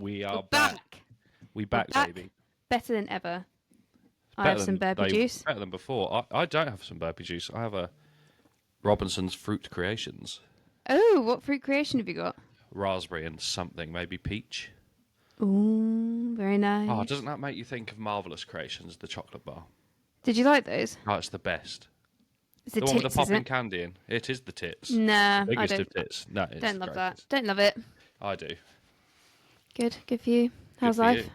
We are We're back. We We're back, back. baby. Better than ever. I Better have some than burpee juice. Better than before. I don't have some burpee juice. I have a Robinson's Fruit Creations. Oh, what fruit creation have you got? Raspberry and something, maybe peach. Ooh, very nice. Oh, doesn't that make you think of Marvelous Creations, the chocolate bar? Did you like those? Oh, it's the best. It's the The one with tits, the popping isn't it? candy in. It is the tits. Nah, The I biggest don't. of tits. No, it's Don't the love that. greatest. Don't love it. I do. Good for you. Good How's for life? you.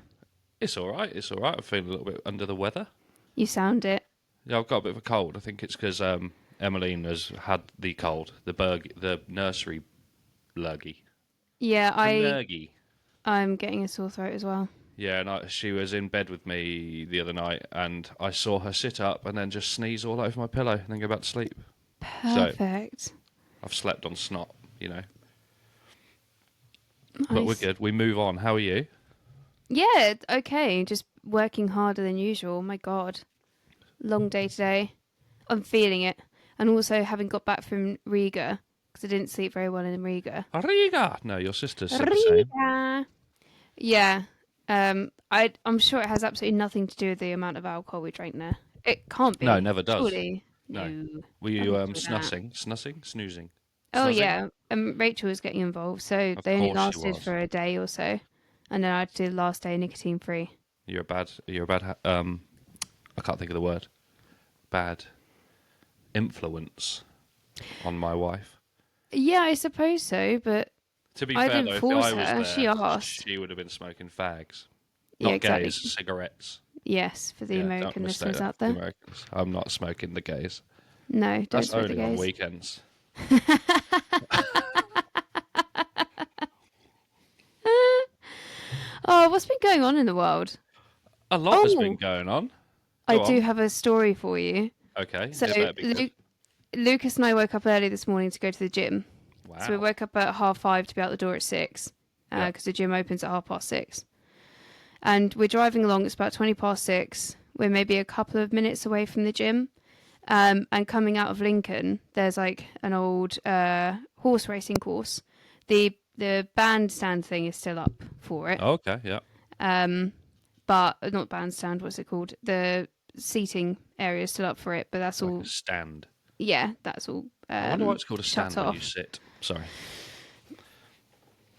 It's all right. It's all right. I'm feeling a little bit under the weather. You sound it. Yeah, I've got a bit of a cold. I think it's because Emmeline has had the cold, the nursery lurgy. Yeah, Lurgy. I'm getting a sore throat as well. Yeah, and she was in bed with me the other night, and I saw her sit up and then just sneeze all over my pillow and then go back to sleep. Perfect. So I've slept on snot, Nice. But we're good. We move on. How are you? Yeah, okay. Just working harder than usual. My God. Long day today. I'm feeling it. And also having got back from Riga, because I didn't sleep very well in Riga. Riga! No, your sister said the same. Riga. Yeah. I'm sure it has absolutely nothing to do with the amount of alcohol we drank there. It can't be. No, it never does. Surely. No. Were you snoozing? Oh, Snoozing? yeah. Rachel was getting involved, so Of they only course she lasted was. for a day or so. And then I had to do the last day nicotine free. You're a bad, I can't think of the word. Bad influence on my wife. Yeah, I suppose so, but To be I fair, didn't though, if force I was her. there, She asked. she would have been smoking fags. Yeah, Not exactly. gays, cigarettes. Yes, for the Yeah, American don't mistake listeners that out for the there. Americans. I'm not smoking the gays. No, don't That's smoke the only on gays. weekends. Oh, what's been going on in the world? A lot has been going on. I Go do on. have a story for you. Okay, So it better be good. Lucas and I woke up early this morning to go to the gym. Wow. So we woke up at 5:30 to be out the door at 6, Yeah. because the gym opens at 6:30. And we're driving along. It's about 6:20. We're maybe a couple of minutes away from the gym. And coming out of Lincoln, there's like an old horse racing course. The bandstand thing is still up for it. Oh, okay, yeah. But not bandstand, what's it called? The seating area is still up for it, but that's Like all. a stand. Yeah, that's all. I wonder why it's called a stand shut when you off. sit. Sorry.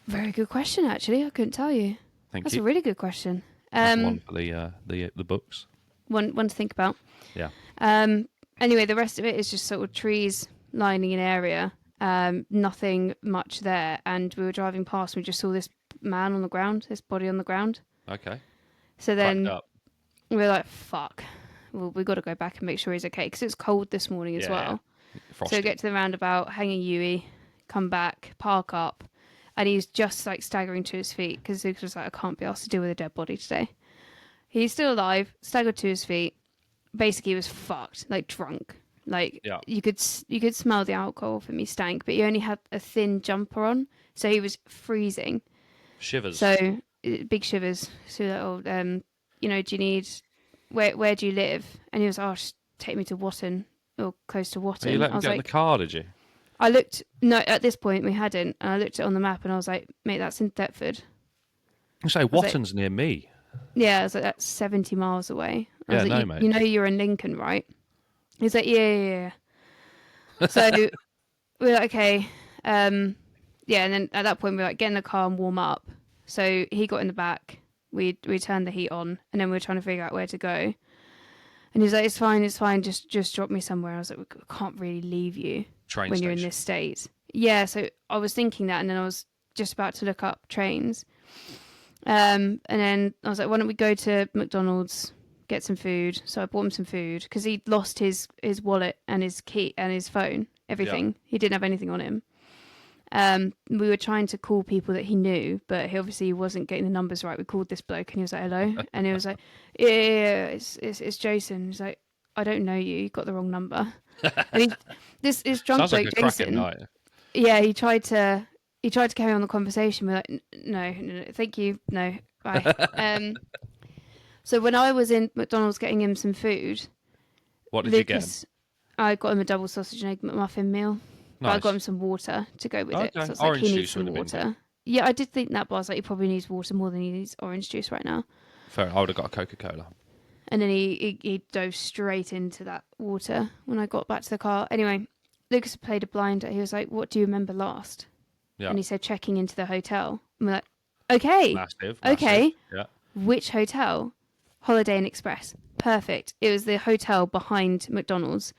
Very good question, actually. I couldn't tell you. Thank That's you. a really good question. That's one for the books. One to think about. Yeah. Anyway, the rest of it is just sort of trees lining an area. Nothing much there. And we were driving past and we just saw this man on the ground, this body on the ground. Okay. So then Cracked up. we were like, fuck. Well, we got to go back and make sure he's okay because it's cold this morning as well. Frosty. So we get to the roundabout, hang a Yui, come back, park up, and he's just like staggering to his feet because Lucas was like, I can't be asked to deal with a dead body today. He's still alive, staggered to his feet. Basically, he was fucked, like drunk. Like you could smell the alcohol from his stank, but he only had a thin jumper on, so he was freezing. Shivers. So big shivers. So do you need where do you live? And he was, just take me to Watton or close to Watton. You let him get in the car, did you? I looked. No, at this point we hadn't. And I looked it on the map, and I was like, mate, that's in Thetford. You say Watton's near me. Yeah, I was like, that's 70 miles away. I was like, mate. You know you're in Lincoln, right? He's like, yeah. So we're like, okay. And then at that point we were like, get in the car and warm up. So he got in the back. We turned the heat on, and then we were trying to figure out where to go. And he's like, it's fine. Just drop me somewhere. I was like, we can't really leave you when you're in this state. Yeah, so I was thinking that, and then I was just about to look up trains. And then I was like, why don't we go to McDonald's, get some food? So I bought him some food because he'd lost his wallet and his key and his phone, everything. Yeah. He didn't have anything on him. We were trying to call people that he knew, but he obviously wasn't getting the numbers right. We called this bloke and he was like, hello. And he was like, yeah, it's Jason. He's like, I don't know you. You got the wrong number. And this drunk Sounds bloke, like a Jason. night. Yeah, he tried to carry on the conversation. We're like, no, thank you. No, bye. So when I was in McDonald's getting him some food. What did you get him? I got him a double sausage and egg McMuffin meal. Nice. But I got him some water to go with it. So I was Orange like, he juice needs some water. Yeah, I did think that, but I was like, he probably needs water more than he needs orange juice right now. Fair. I would have got a Coca-Cola. And then he dove straight into that water when I got back to the car. Anyway, Lucas played a blinder. He was like, "What do you remember last?" Yeah. And he said, "Checking into the hotel." And we're like, "Okay, Massive. okay. Yeah. Which hotel?" Holiday Inn Express. Perfect. It was the hotel behind McDonald's.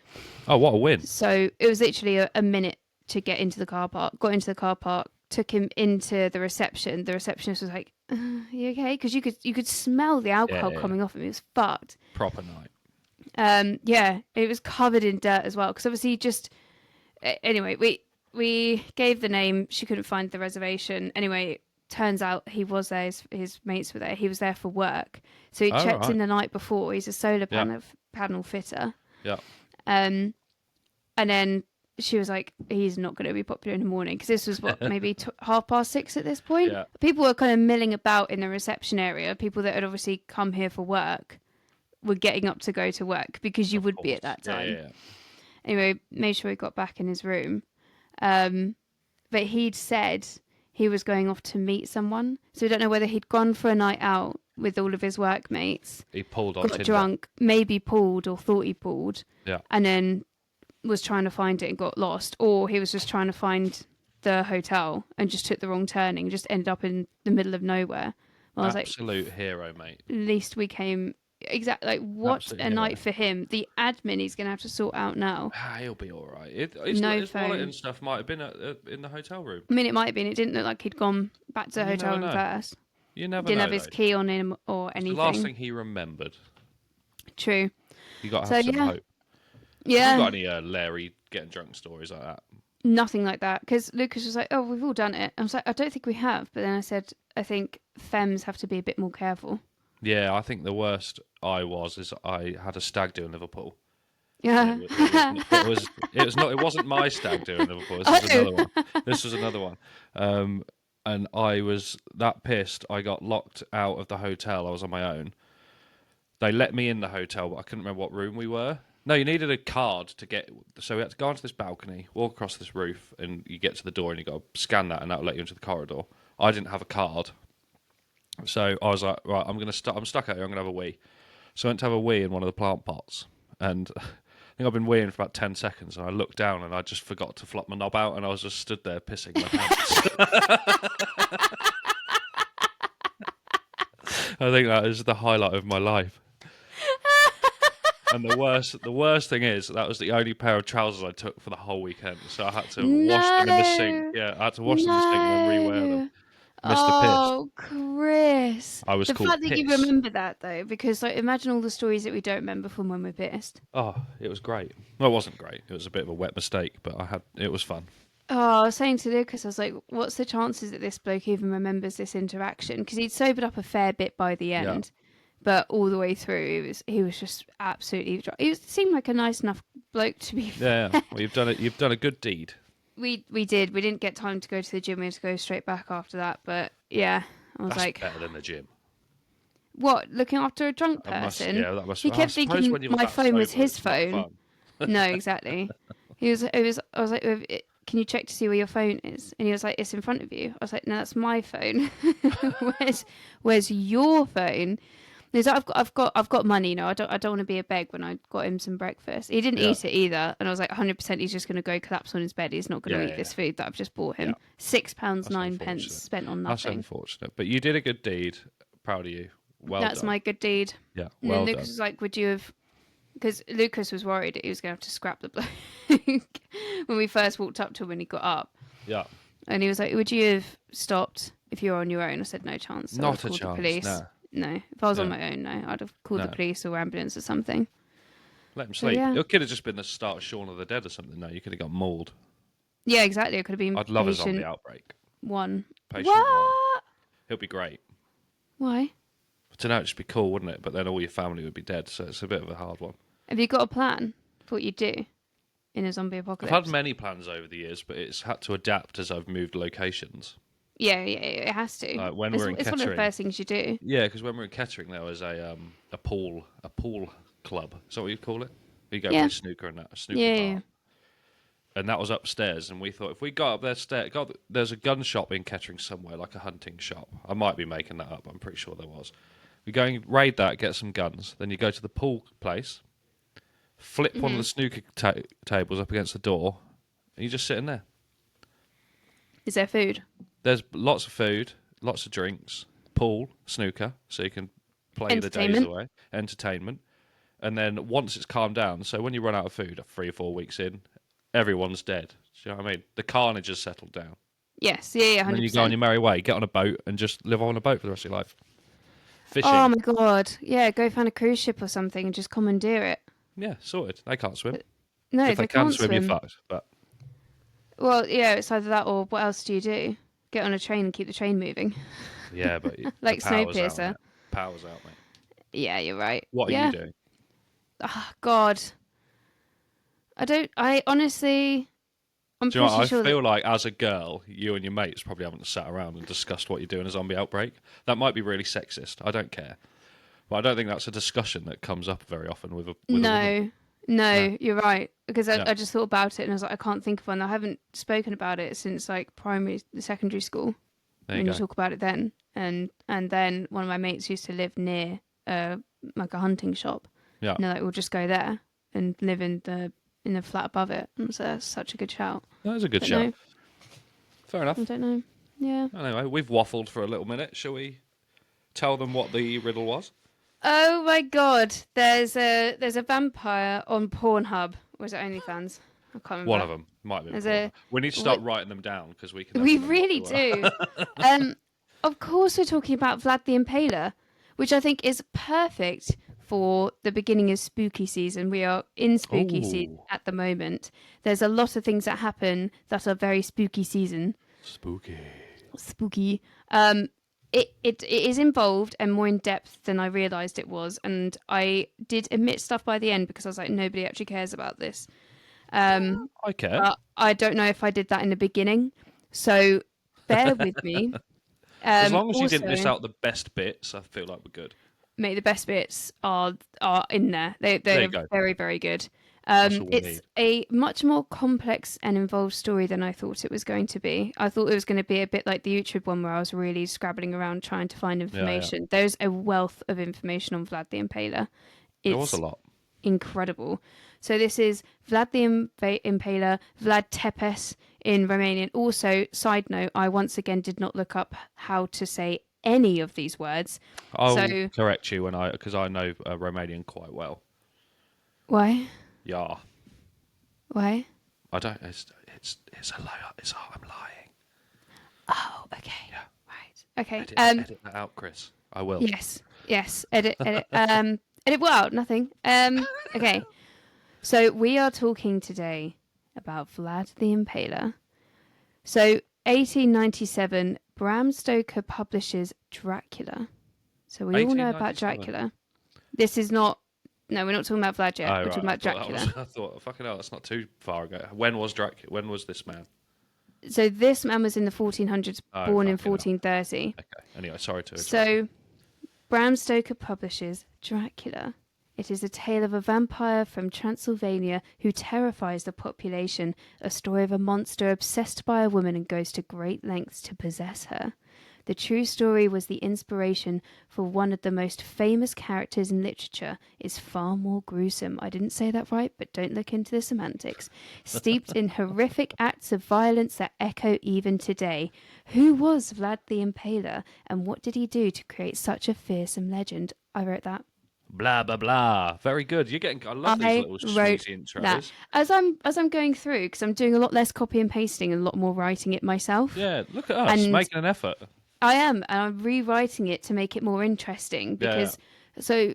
Oh, what a win. So it was literally a minute to get into the car park. Got into the car park, took him into the reception. The receptionist was like, "You okay?" Because you could smell the alcohol coming off him. It was fucked. Proper night. Yeah, it was covered in dirt as well. Because obviously, anyway, we gave the name. She couldn't find the reservation. Anyway, turns out he was there. His mates were there. He was there for work. So he checked in the night before. He's a solar panel fitter. Yeah. And then she was like, "He's not going to be popular in the morning," because this was what, maybe 6:30 at this point. Yeah. People were kind of milling about in the reception area. People that had obviously come here for work were getting up to go to work because you would be at that time. Yeah. Anyway, made sure he got back in his room. But he'd said he was going off to meet someone, so we don't know whether he'd gone for a night out with all of his workmates. He pulled on got Tinder. drunk, maybe pulled or thought he pulled. Yeah. And then was trying to find it and got lost, or he was just trying to find the hotel and just took the wrong turning, just ended up in the middle of nowhere. Well, I was Absolute hero, mate. at least we came exactly like what Absolute a hero. night for him. The admin he's gonna have to sort out now. He'll be all right. His phone. wallet and stuff might have been in the hotel room. I mean, it might have been. It didn't look like he'd gone back to the hotel room first. You never didn't know. have his key on him or anything. The last thing he remembered. True. You got to have some hope. Yeah. You got any Larry getting drunk stories like that? Nothing like that, because Lucas was like, "Oh, we've all done it." I was like, "I don't think we have," but then I said, "I think femmes have to be a bit more careful." Yeah, I think the worst is I had a stag do in Liverpool. Yeah. It wasn't my stag do in Liverpool. This was another one. And I was that pissed. I got locked out of the hotel. I was on my own. They let me in the hotel, but I couldn't remember what room we were. No, you needed a card to get. So we had to go onto this balcony, walk across this roof, and you get to the door, and you got to scan that, and that will let you into the corridor. I didn't have a card, so I was like, right, I'm stuck out here. I'm gonna have a wee. So I went to have a wee in one of the plant pots, and I think I've been weeing for about 10 seconds, and I looked down, and I just forgot to flop my knob out, and I was just stood there pissing my pants. I think that is the highlight of my life. And the worst thing is that was the only pair of trousers I took for the whole weekend. So I had to wash them in the sink. Yeah, I had to wash them in the sink and then rewear them. Mr. Oh, Chris! I was the called fact that you Piss. remember that though, because like, imagine all the stories that we don't remember from when we're pissed. Oh, it was great. Well, it wasn't great. It was a bit of a wet mistake, but it was fun. Oh, I was saying to Lucas, I was like, "What's the chances that this bloke even remembers this interaction?" Because he'd sobered up a fair bit by the end. Yeah. But all the way through, he was just absolutely dry. He seemed like a nice enough bloke to be. Yeah. Well, you've done it. You've done a good deed. We did. We didn't get time to go to the gym. We had to go straight back after that. But yeah, I was That's better than the gym. What? Looking after a drunk person? That must. He kept thinking my phone was his phone. No, exactly. I was like, "Can you check to see where your phone is?" And he was like, "It's in front of you." I was like, "No, that's my phone. Where's your phone?" He's like, I've got money, I don't want to be a beg when I got him some breakfast. He didn't eat it either, and I was like, 100% he's just going to go collapse on his bed. He's not going to eat this food that I've just bought him. £6.09 spent on nothing. That's unfortunate, but you did a good deed. Proud of you. Well That's done. my good deed. Yeah, and well then Lucas done. was like, "Would you have?" Because Lucas was worried that he was going to have to scrap the bloke when we first walked up to him when he got up. Yeah. And he was like, "Would you have stopped if you were on your own?" I said, "No chance. So Not a chance. The police. No. No, if I was on my own, no, I'd have called the police or ambulance or something." Let him sleep. Yeah. It could have just been the start of Shaun of the Dead or something. No, you could have got mauled. Yeah, exactly. It could have been. I'd love a zombie outbreak. One. Patient what? one. It'll be great. Why? I don't know, it'd just be cool, wouldn't it? But then all your family would be dead, so it's a bit of a hard one. Have you got a plan for what you'd do in a zombie apocalypse? I've had many plans over the years, but it's had to adapt as I've moved locations. Yeah, it has to. Like when we're in it's Kettering. one of the first things you do. Yeah, because when we were in Kettering, there was a pool club. Is that what you call it? You go play snooker and that, a snooker bar. Yeah. and that was upstairs. And we thought if we got up there, there's a gun shop in Kettering somewhere, like a hunting shop. I might be making that up. I'm pretty sure there was. We go and raid that, get some guns. Then you go to the pool place, flip one of the snooker tables up against the door, and you're just sitting there. Is there food? There's lots of food, lots of drinks, pool, snooker, so you can play the days away, entertainment. And then once it's calmed down, so when you run out of food 3 or 4 weeks in, everyone's dead. Do you know what I mean? The carnage has settled down. Yes, yeah, 100%. And then you go on your merry way, get on a boat, and just live on a boat for the rest of your life. Fishing. Oh my god. Yeah, go find a cruise ship or something and just commandeer it. Yeah, sorted. They can't swim. No, if they can't swim, you're fucked. But well, yeah, it's either that or what else do you do? Get on a train and keep the train moving. yeah, but like Snowpiercer. Power's out, mate. Yeah, you're right. What are you doing? Oh, God. I honestly, I'm Do you know pretty what? sure I feel like as a girl, you and your mates probably haven't sat around and discussed what you do in a zombie outbreak. That might be really sexist. I don't care. But I don't think that's a discussion that comes up very often with a woman. No, you're right. Because I just thought about it and I was like, I can't think of one. I haven't spoken about it since like secondary school. There you talk about it then. And then one of my mates used to live near like a hunting shop. Yeah. And like, we'll just go there and live in the flat above it. And so that's such a good shout. That is a good shout. Fair enough. I don't know. Yeah. Anyway, we've waffled for a little minute. Shall we tell them what the riddle was? Oh my god. There's a vampire on Pornhub. Or is it OnlyFans? I can't remember. One of them. Might be. We need to start writing them down because we can. We really do. Of course, we're talking about Vlad the Impaler, which I think is perfect for the beginning of spooky season. We are in spooky season at the moment. There's a lot of things that happen that are very spooky season. Spooky. It is involved and more in depth than I realised it was, and I did omit stuff by the end because I was like, nobody actually cares about this. I care. But I don't know if I did that in the beginning, so bear with me. As long as you didn't miss out the best bits, I feel like we're good. Mate, the best bits are in there. They're very, very good. It's a much more complex and involved story than I thought it was going to be. I thought it was going to be a bit like the Uhtred one where I was really scrabbling around trying to find information. Yeah. There's a wealth of information on Vlad the Impaler. There was a lot. Incredible. So this is Vlad the Impaler, Vlad Tepes in Romanian. Also, side note, I once again did not look up how to say any of these words. I'll correct you because I know Romanian quite well. Why? Yeah. Why? I don't. It's a lie. I'm lying. Oh, okay. Yeah. Right. Okay. Edit that out, Chris. I will. Yes. Edit. Edit what out? Nothing. Okay. So we are talking today about Vlad the Impaler. So 1897, Bram Stoker publishes Dracula. So we all know about Dracula. This is not. No, we're not talking about Vlad yet. We're talking about Dracula. I thought, fucking hell, that's not too far ago. When was Dracula? When was this man? So this man was in the 1400s, born in 1430. Okay. Anyway, sorry to interrupt. So Bram Stoker publishes Dracula. It is a tale of a vampire from Transylvania who terrifies the population, a story of a monster obsessed by a woman and goes to great lengths to possess her. The true story was the inspiration for one of the most famous characters in literature. Is far more gruesome. I didn't say that right, but don't look into the semantics. Steeped in horrific acts of violence that echo even today. Who was Vlad the Impaler, and what did he do to create such a fearsome legend? I wrote that. Blah blah blah. Very good. You're getting. I love these little cheesy intros. That. As I'm going through, because I'm doing a lot less copy and pasting and a lot more writing it myself. Yeah, look at us making an effort. I am, and I'm rewriting it to make it more interesting because so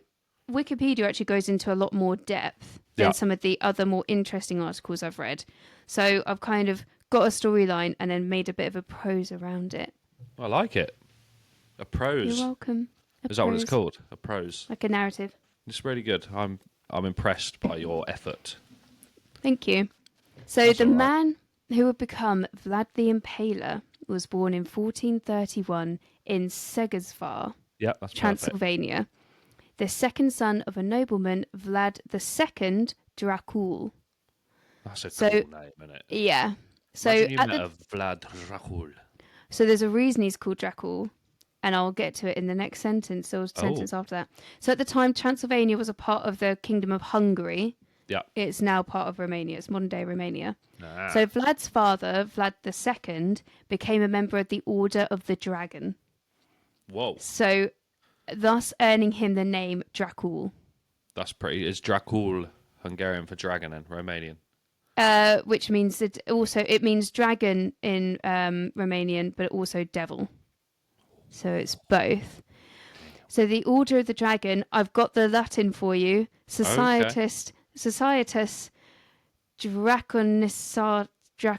Wikipedia actually goes into a lot more depth than some of the other more interesting articles I've read. So I've kind of got a storyline and then made a bit of a prose around it. I like it. A prose. You're welcome. Is that what it's called? A prose. Like a narrative. It's really good. I'm impressed by your effort. Thank you. So the man who would become Vlad the Impaler was born in 1431 in Segersvar, Transylvania. The second son of a nobleman, Vlad II Dracul. That's a So cool name, isn't it? yeah. So Imagine you at met the a Vlad Dracul. so there's a reason he's called Dracul, and I'll get to it in the next sentence or Oh, sentence after that. So at the time, Transylvania was a part of the Kingdom of Hungary. yeah. It's now part of Romania. It's modern day Romania. So Ah. Vlad's father, Vlad II, became a member of the Order of the Dragon. Whoa. So thus earning him the name Dracul. That's pretty. Is Dracul Hungarian for dragon and Romanian? Which means that also it means dragon in Romanian, but also devil. So it's both. Damn. So the Order of the Dragon, I've got the Latin for you. Okay. Societas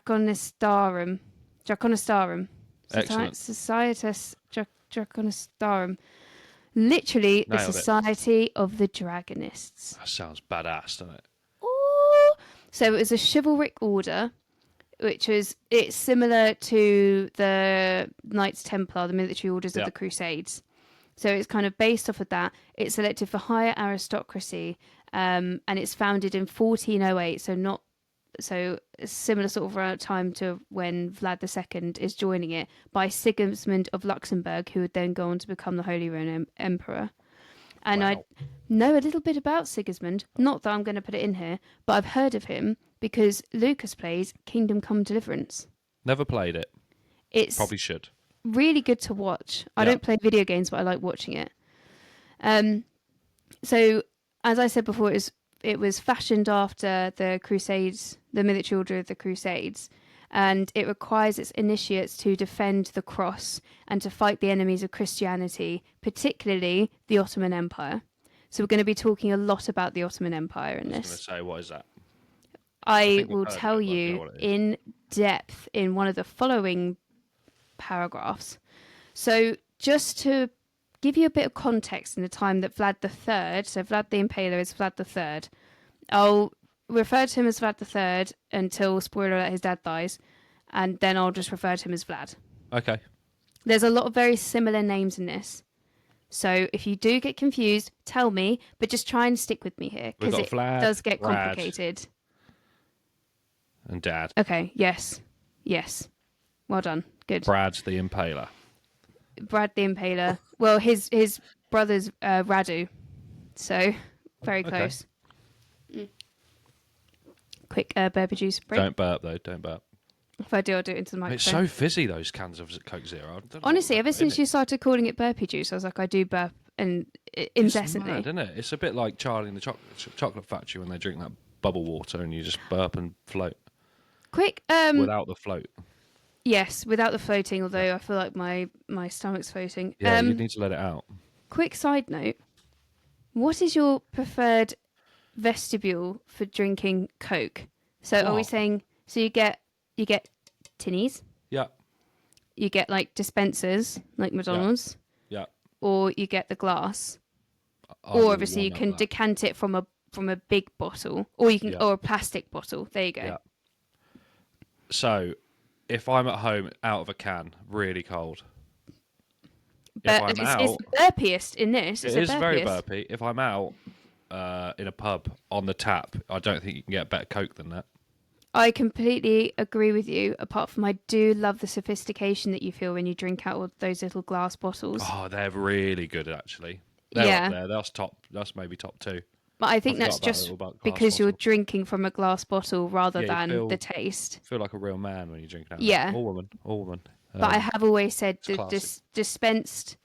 Draconistarum. Draconistarum. Excellent. Societas Draconistarum. Literally, the Nailed it. Society of the Dragonists. That sounds badass, doesn't it? Ooh. So it was a chivalric order, it's similar to the Knights Templar, the military orders of Yeah. the Crusades. So it's kind of based off of that. It's selected for higher aristocracy, and it's founded in 1408. So a similar sort of time to when Vlad II is joining it by Sigismund of Luxembourg, who would then go on to become the Holy Roman Emperor. And I Wow. know a little bit about Sigismund. Not that I'm going to put it in here, but I've heard of him because Lucas plays Kingdom Come Deliverance. Never played it. It's Probably should. really good to watch. I Yeah. don't play video games, but I like watching it. So as I said before, it was fashioned after the Crusades, the military order of the Crusades, and it requires its initiates to defend the cross and to fight the enemies of Christianity, particularly the Ottoman Empire. So we're going to be talking a lot about the Ottoman Empire in I was going to this. say, what is that? I think we've will heard of tell it, but I don't know you what it is. in depth in one of the following paragraphs. So just to give you a bit of context in the time that Vlad III, so Vlad the Impaler is Vlad III, I'll refer to him as Vlad III until, spoiler alert, his dad dies, and then I'll just refer to him as Vlad. Okay. There's a lot of very similar names in this. So if you do get confused, tell me, but just try and stick with me here, We've because got it Vlad, does get Brad, complicated. and Dad. Okay, yes. Well done. Good. Brad's the Impaler. Brad the Impaler. Well, his brother's Radu. So, very Okay. close. Quick burpee juice break. Don't burp, though. Don't burp. If I do, I'll do it into the microphone. It's so fizzy, those cans of Coke Zero. I don't know Honestly, what ever they've got in since you started calling it burpee juice, I was like, I do burp and incessantly. It's mad, isn't it? It's a bit like Charlie in the Chocolate Factory when they drink that bubble water and you just burp and float Quick, without the float. yes, without the floating, although I feel like my stomach's floating. Yeah, you need to let it out. Quick side note. What is your preferred vestibule for drinking Coke? So are we What? saying, so you get tinnies, Yeah, you get like dispensers like McDonald's, yeah. or you get the glass, I or will obviously you one-up can that. decant it from a big bottle, or you can Yeah. or a plastic bottle. There you go. Yeah. So, if I'm at home out of a can, really cold. If I'm It's out, the burpiest in this. It's it is the very burpiest. burpy. If I'm out in a pub on the tap, I don't think you can get better Coke than that. I completely agree with you. Apart from, I do love the sophistication that you feel when you drink out of those little glass bottles. Oh, they're really good, actually. They're Yeah. up there. That's top. That's maybe top two. But I think forgot that's about just little glass because you're bottle. drinking from a glass bottle rather Yeah, you than the feel taste. like a real man when you're drinking out. Yeah. Or woman. But I have always said it's that classic. dispensed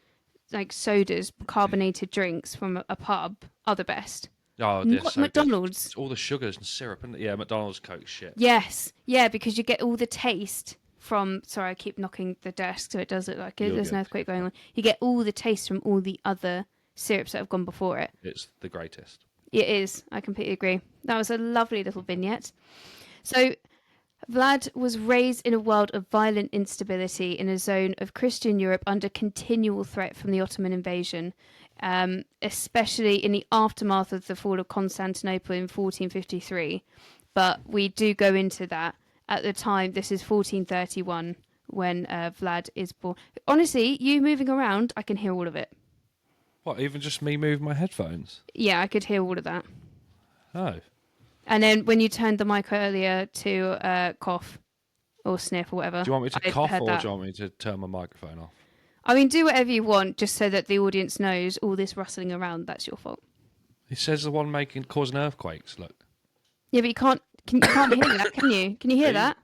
like sodas, carbonated drinks from a pub are the best. Oh, they're Not so good. McDonald's. It's all the sugars and syrup, and yeah, McDonald's Coke shit. Yes, yeah, because you get all the taste from. Sorry, I keep knocking the desk, so it does look like You're there's an good. earthquake going on. You get all the taste from all the other syrups that have gone before it. It's the greatest. It is. I completely agree. That was a lovely little vignette. So, Vlad was raised in a world of violent instability in a zone of Christian Europe under continual threat from the Ottoman invasion, especially in the aftermath of the fall of Constantinople in 1453. But we do go into that. At the time, this is 1431 when Vlad is born. Honestly, you moving around, I can hear all of it. What? Even just me moving my headphones? Yeah, I could hear all of that. Oh, And then when you turned the mic earlier to cough or sniff or whatever, Do you want me to I cough heard or that. do you want me to turn my microphone off? I mean, do whatever you want, just so that the audience knows all this rustling around, that's your fault. He says the one causing earthquakes. Look. Yeah, but you can't hear that, can you? Can you hear that?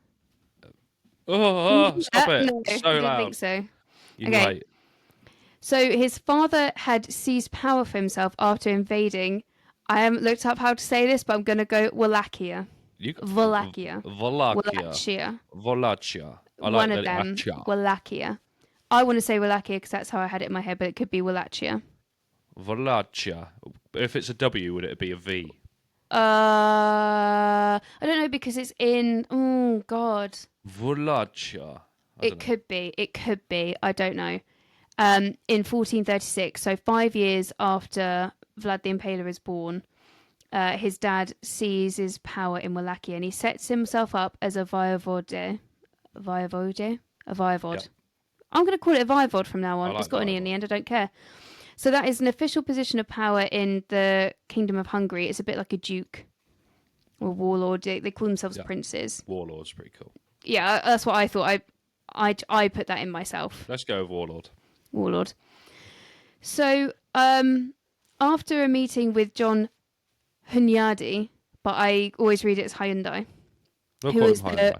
Oh, stop it! No, So I didn't loud. think so. You're Okay. right. So his father had seized power for himself after invading. I haven't looked up how to say this, but I'm going to go Wallachia. Wallachia. Wallachia. Wallachia. I One like of the them. Achia. Wallachia. I want to say Wallachia because that's how I had it in my head, but it could be Wallachia. Wallachia. If it's a W, would it be a V? I don't know because it's in. Oh God. Wallachia. It could be. It could be. I don't know. In 1436, so 5 years after Vlad the Impaler is born, his dad seizes power in Wallachia and he sets himself up as a voivode. Voivode? A voivode. Yep. I'm going to call it a voivode from now on. Like It's got an E in voivode. the end. I don't care. So that is an official position of power in the Kingdom of Hungary. It's a bit like a duke or warlord. They call themselves princes. Warlord's pretty cool. Yeah, that's what I thought. I put that in myself. Let's go with Warlord. Warlord. So, after a meeting with John Hunyadi, but I always read it as Hyundai, We'll who call is him the Hyundai.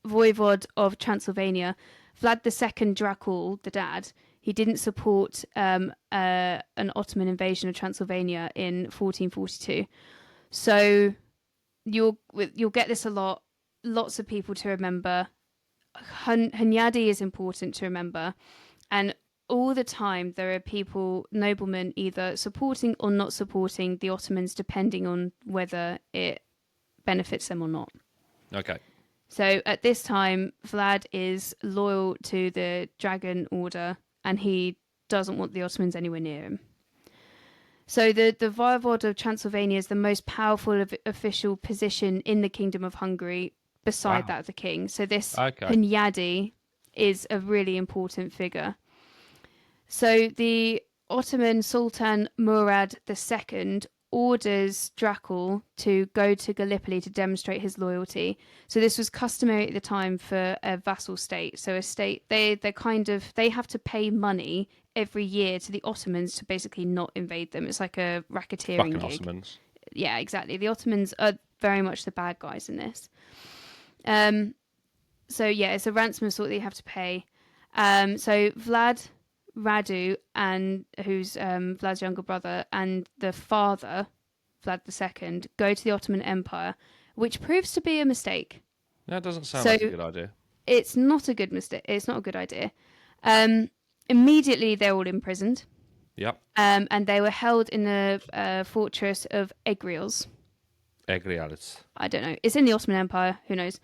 voivode of Transylvania, Vlad II Dracul, the dad, he didn't support an Ottoman invasion of Transylvania in 1442. So you'll get this a lot. Lots of people to remember. Hunyadi is important to remember, and all the time there are people, noblemen, either supporting or not supporting the Ottomans, depending on whether it benefits them or not. Okay. So at this time, Vlad is loyal to the Dragon Order, and he doesn't want the Ottomans anywhere near him. So the Voivode of Transylvania is the most powerful official position in the Kingdom of Hungary, beside that of the king. So this Hunyadi is a really important figure. So the Ottoman Sultan Murad II orders Dracul to go to Gallipoli to demonstrate his loyalty. So this was customary at the time for a vassal state. So a state they have to pay money every year to the Ottomans to basically not invade them. It's like a racketeering gig. Ottomans. Yeah, exactly. The Ottomans are very much the bad guys in this. So yeah, it's a ransom sort that you have to pay. So Vlad, Radu, and who's Vlad's younger brother, and the father, Vlad II, go to the Ottoman Empire, which proves to be a mistake. That doesn't sound like a good idea. It's not a good mistake. It's not a good idea. Immediately, they're all imprisoned. Yep. And they were held in the fortress of Egrials. Egrials. I don't know. It's in the Ottoman Empire. Who knows?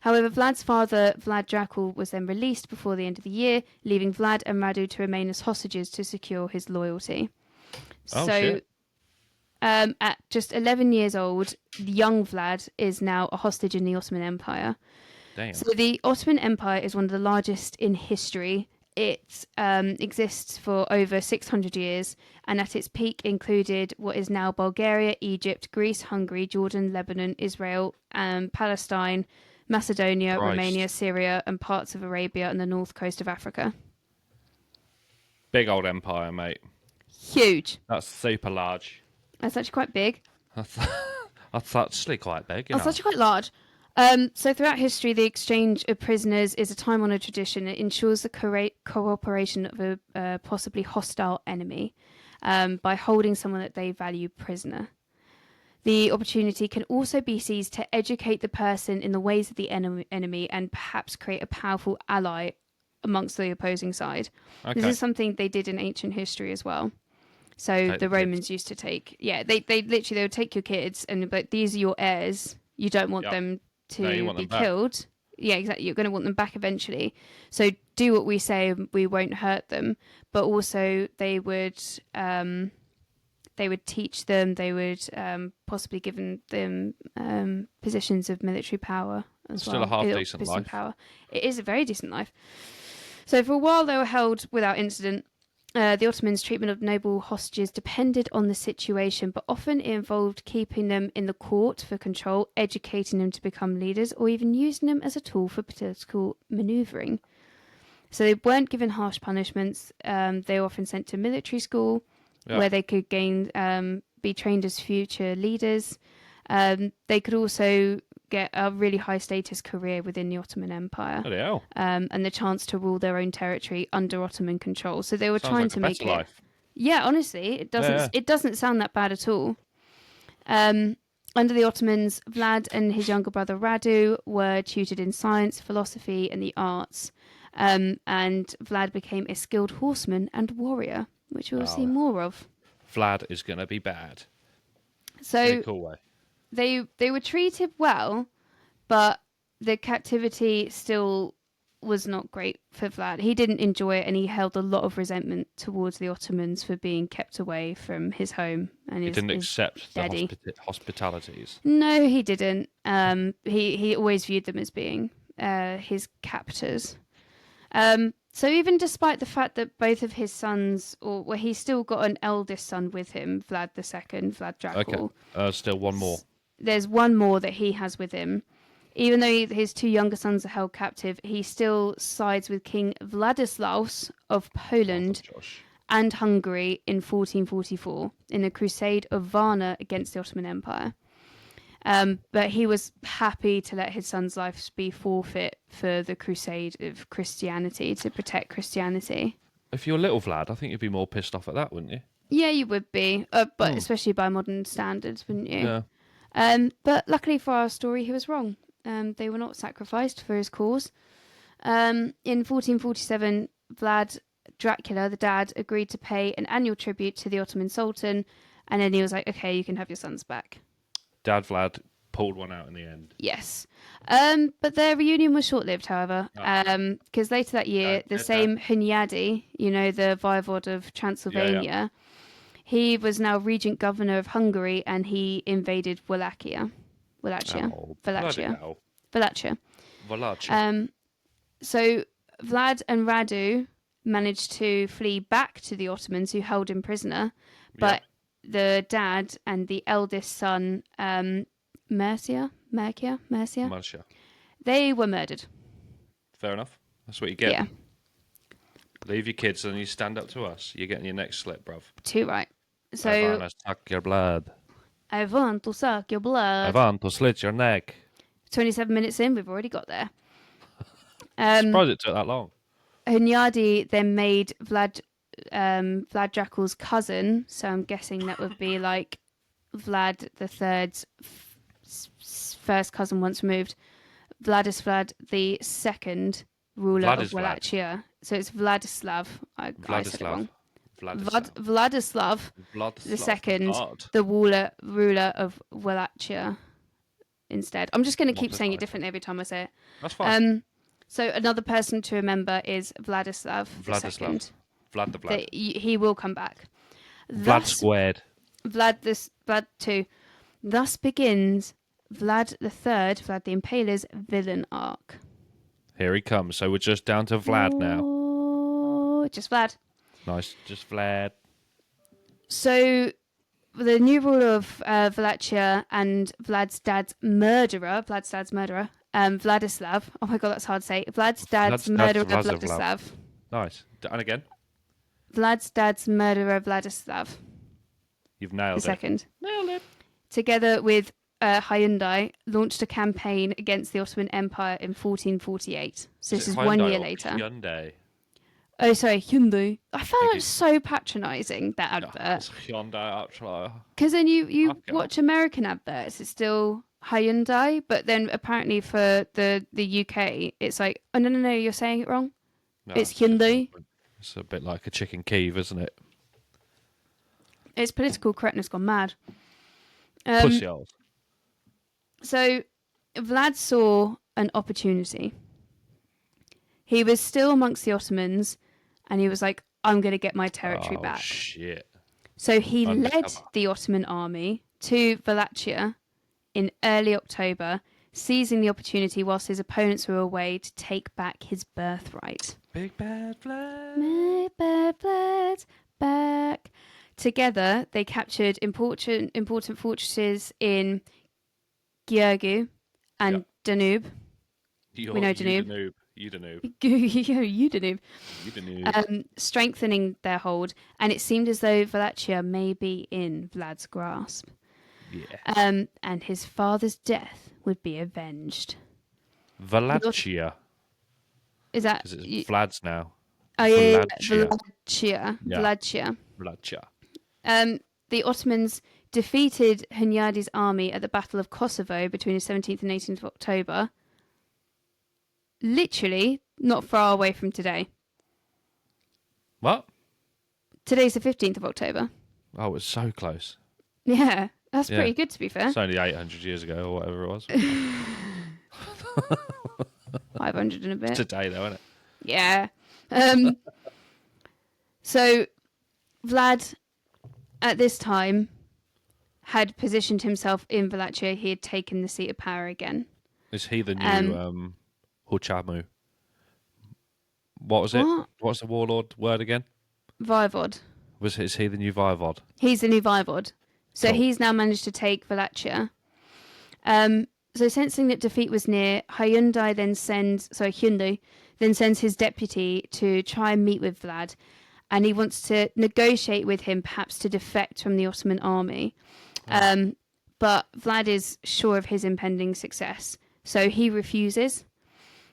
However, Vlad's father, Vlad Dracul, was then released before the end of the year, leaving Vlad and Radu to remain as hostages to secure his loyalty. Shit. At just 11 years old, young Vlad is now a hostage in the Ottoman Empire. Damn. So the Ottoman Empire is one of the largest in history. It exists for over 600 years, and at its peak included what is now Bulgaria, Egypt, Greece, Hungary, Jordan, Lebanon, Israel, Palestine, Macedonia, Romania, Syria, and parts of Arabia and the north coast of Africa. Big old empire, mate. Huge. That's super large. That's actually quite big. That's actually quite big. That's actually quite large. So throughout history, the exchange of prisoners is a time-honoured tradition. It ensures the cooperation of a possibly hostile enemy by holding someone that they value prisoner. The opportunity can also be seized to educate the person in the ways of the enemy and perhaps create a powerful ally amongst the opposing side. Okay. This is something they did in ancient history as well. So the Romans used to take, they literally would take your kids and be like, these are your heirs. You don't want them to be killed. Yeah, exactly. You're going to want them back eventually. So do what we say, we won't hurt them. But also they would teach them, they would possibly give them positions of military power as well. Still a half-decent life. Power. It is a very decent life. So for a while they were held without incident. The Ottomans' treatment of noble hostages depended on the situation, but often it involved keeping them in the court for control, educating them to become leaders, or even using them as a tool for political manoeuvring. So they weren't given harsh punishments. They were often sent to military school, Yeah. where they could be trained as future leaders. They could also get a really high status career within the Ottoman Empire, Bloody hell. and the chance to rule their own territory under Ottoman control. So they were Sounds trying like to a make better it. life. Yeah, honestly, it doesn't. Yeah. It doesn't sound that bad at all. Under the Ottomans, Vlad and his younger brother Radu were tutored in science, philosophy, and the arts. And Vlad became a skilled horseman and warrior, which we'll see more of. Vlad is going to be bad. So in a cool way. they were treated well, but the captivity still was not great for Vlad. He didn't enjoy it, and he held a lot of resentment towards the Ottomans for being kept away from his home and He his didn't accept the daddy. hospitalities. No, he didn't. He always viewed them as being his captors. So even despite the fact that both of his sons, he's still got an eldest son with him, Vlad II, Vlad Dracul. Okay, still one more. There's one more that he has with him. Even though his two younger sons are held captive, he still sides with King Vladislaus of Poland and Hungary in 1444 in the Crusade of Varna against the Ottoman Empire. But he was happy to let his son's life be forfeit for the crusade of Christianity, to protect Christianity. If you're little Vlad, I think you'd be more pissed off at that, wouldn't you? Yeah, you would be, but especially by modern standards, wouldn't you? Yeah. But luckily for our story, he was wrong. They were not sacrificed for his cause. In 1447, Vlad Dracula, the dad, agreed to pay an annual tribute to the Ottoman Sultan, and then he was like, okay, you can have your sons back. Dad Vlad pulled one out in the end. Yes. But their reunion was short-lived, however, because later that year, the same Hunyadi, the Voivode of Transylvania, he was now regent governor of Hungary, and he invaded Wallachia. Wallachia. So Vlad and Radu managed to flee back to the Ottomans, who held him prisoner, but the dad and the eldest son, Mercia, they were murdered. Fair enough. That's what you get. Yeah. Leave your kids and you stand up to us. You're getting your next slit, bruv. Too right. So I want to suck your blood. I want to suck your blood. I want to slit your neck. 27 minutes in, we've already got there. Surprised it took that long. Hunyadi then made Vlad Dracul's cousin, so I'm guessing that would be like Vlad III's first cousin once removed, Vladislav the second ruler of Wallachia. So it's Vladislav. I said it wrong. Vladislav the second, the ruler of Wallachia instead. I'm just going to keep saying it differently every time I say it. That's fine. So another person to remember is Vladislav II. Vlad the Vlad. He will come back. Vlad squared. Vlad II. Thus begins Vlad III, Vlad the Impaler's villain arc. Here he comes. So we're just down to Vlad now. Oh, just Vlad. Nice, just Vlad. So the new ruler of Wallachia and Vlad's dad's murderer, Vladislav. Oh my god, that's hard to say. Vlad's dad's murderer, Vladislav. Nice. And again. Vlad's dad's murderer, Vladislav. You've nailed it. Second. Nailed it. Together with Hyundai, launched a campaign against the Ottoman Empire in 1448. So this is 1 year later. Hyundai. Oh, sorry, Hyundai. I found it so patronising, that advert. It's Hyundai, actually. Because then you watch American adverts, it's still Hyundai, but then apparently for the UK, it's like, oh, no, you're saying it wrong. No, it's Hyundai. It's a bit like a chicken Kiev, isn't it? It's political correctness gone mad. Pussy holes. So Vlad saw an opportunity. He was still amongst the Ottomans, and he was like, I'm going to get my territory back. Shit. So he led the Ottoman army to Wallachia in early October seizing the opportunity whilst his opponents were away to take back his birthright. Big bad Vlad. My bad Vlad back. Together, they captured important fortresses in Georgiou and Danube. We know Danube. You Danube. You Danube. You Danube. Strengthening their hold, and it seemed as though Wallachia may be in Vlad's grasp. Yeah. And his father's death would be avenged. Wallachia. Is that? Because it's Vlad's now. Oh yeah, Wallachia. Wallachia. Wallachia. The Ottomans defeated Hunyadi's army at the Battle of Kosovo between the 17th and 18th of October. Literally not far away from today. What? Today's the 15th of October. Oh, it's so close. Yeah, that's pretty good to be fair. It's only 800 years ago or whatever it was. 500 and a bit. Today though, isn't it? Yeah. So Vlad at this time had positioned himself in Wallachia. He had taken the seat of power again. Is he the new Huchamu? What was it? What's the warlord word again? Voivod. Is he the new Voivod? He's the new Voivod. So Cool. he's now managed to take Wallachia. So sensing that defeat was near, Hyundai then sends his deputy to try and meet with Vlad, and he wants to negotiate with him, perhaps to defect from the Ottoman army. But Vlad is sure of his impending success, so he refuses.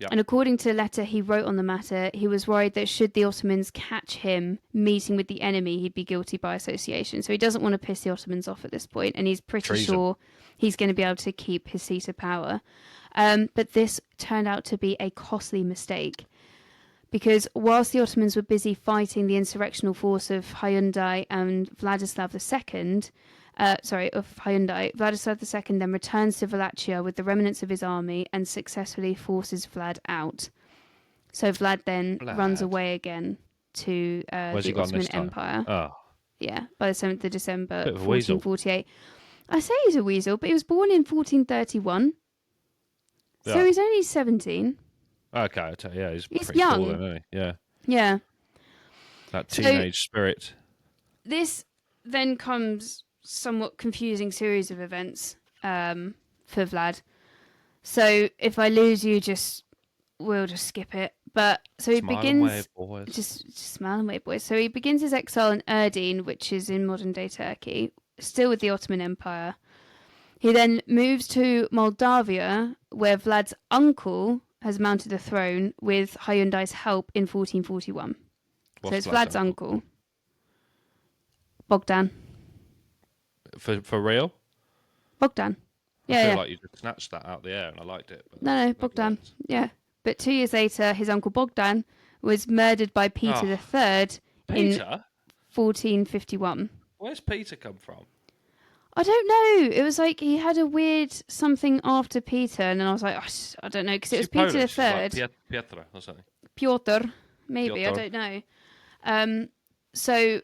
Yep. And according to the letter he wrote on the matter, he was worried that should the Ottomans catch him meeting with the enemy, he'd be guilty by association. So he doesn't want to piss the Ottomans off at this point, and he's pretty sure he's going to be able to keep his seat of power. But this turned out to be a costly mistake, because whilst the Ottomans were busy fighting the insurrectional force of Hyundai and Vladislav II, Vladislav II then returns to Wallachia with the remnants of his army and successfully forces Vlad out. So Vlad then runs away again to the Ottoman Empire. Oh. Yeah, by the 7th of December, Bit of a 1448. I say he's a weasel, but he was born in 1431. Yeah. So he's only 17. Okay, he's pretty young. cool then, isn't he? Yeah. Yeah. That teenage spirit. This then comes somewhat confusing series of events for Vlad. So if I lose you, we'll just skip it. But so he begins. Just smile and wave, boys. So he begins his exile in Erdene, which is in modern day Turkey, still with the Ottoman Empire. He then moves to Moldavia, where Vlad's uncle has mounted the throne with Hyundai's help in 1441. So it's Vlad's uncle. Bogdan. For real? Bogdan. I feel like you just snatched that out of the air and I liked it. But No, Bogdan. Yeah. But 2 years later, his uncle Bogdan was murdered by Peter III in 1451. Where's Peter come from? I don't know. It was like he had a weird something after Peter, and then I was like, I don't know, because it was Peter III. Like Pietra or something. Piotr, maybe, I don't know. So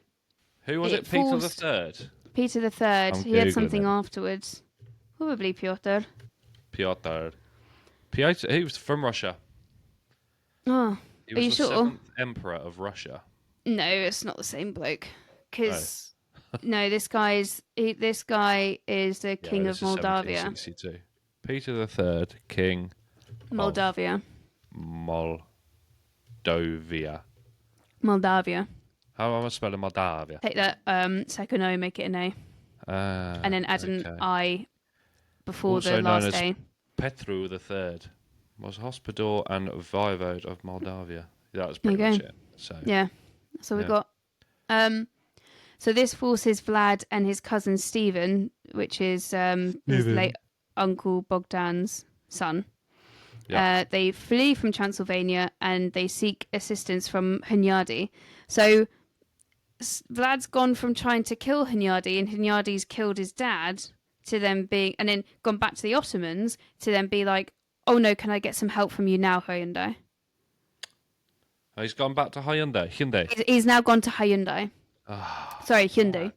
who was it? Peter III. Peter III. He had something afterwards. Probably Piotr. Piotr. He was from Russia. Oh, he was are you the sure? 7th emperor of Russia. No, it's not the same bloke. Because no, this guy is the king of Moldavia. Peter III, king Moldavia. Moldavia. How am I spelling Moldavia? Take that second O, make it an A. And then add an I before also the last known as A. Petru III was hospodar and voivode of Moldavia. That was pretty much it. So yeah, that's all we got. So this forces Vlad and his cousin Stephen, which is his late uncle Bogdan's son. Yeah. They flee from Transylvania and they seek assistance from Hunyadi. So Vlad's gone from trying to kill Hunyadi, and Hunyadi's killed his dad, to then being, and then gone back to the Ottomans, to then be like, oh no, can I get some help from you now, Hyundai? Oh, he's gone back to Hyundai. He's now gone to Hyundai. Sorry, Hyundai.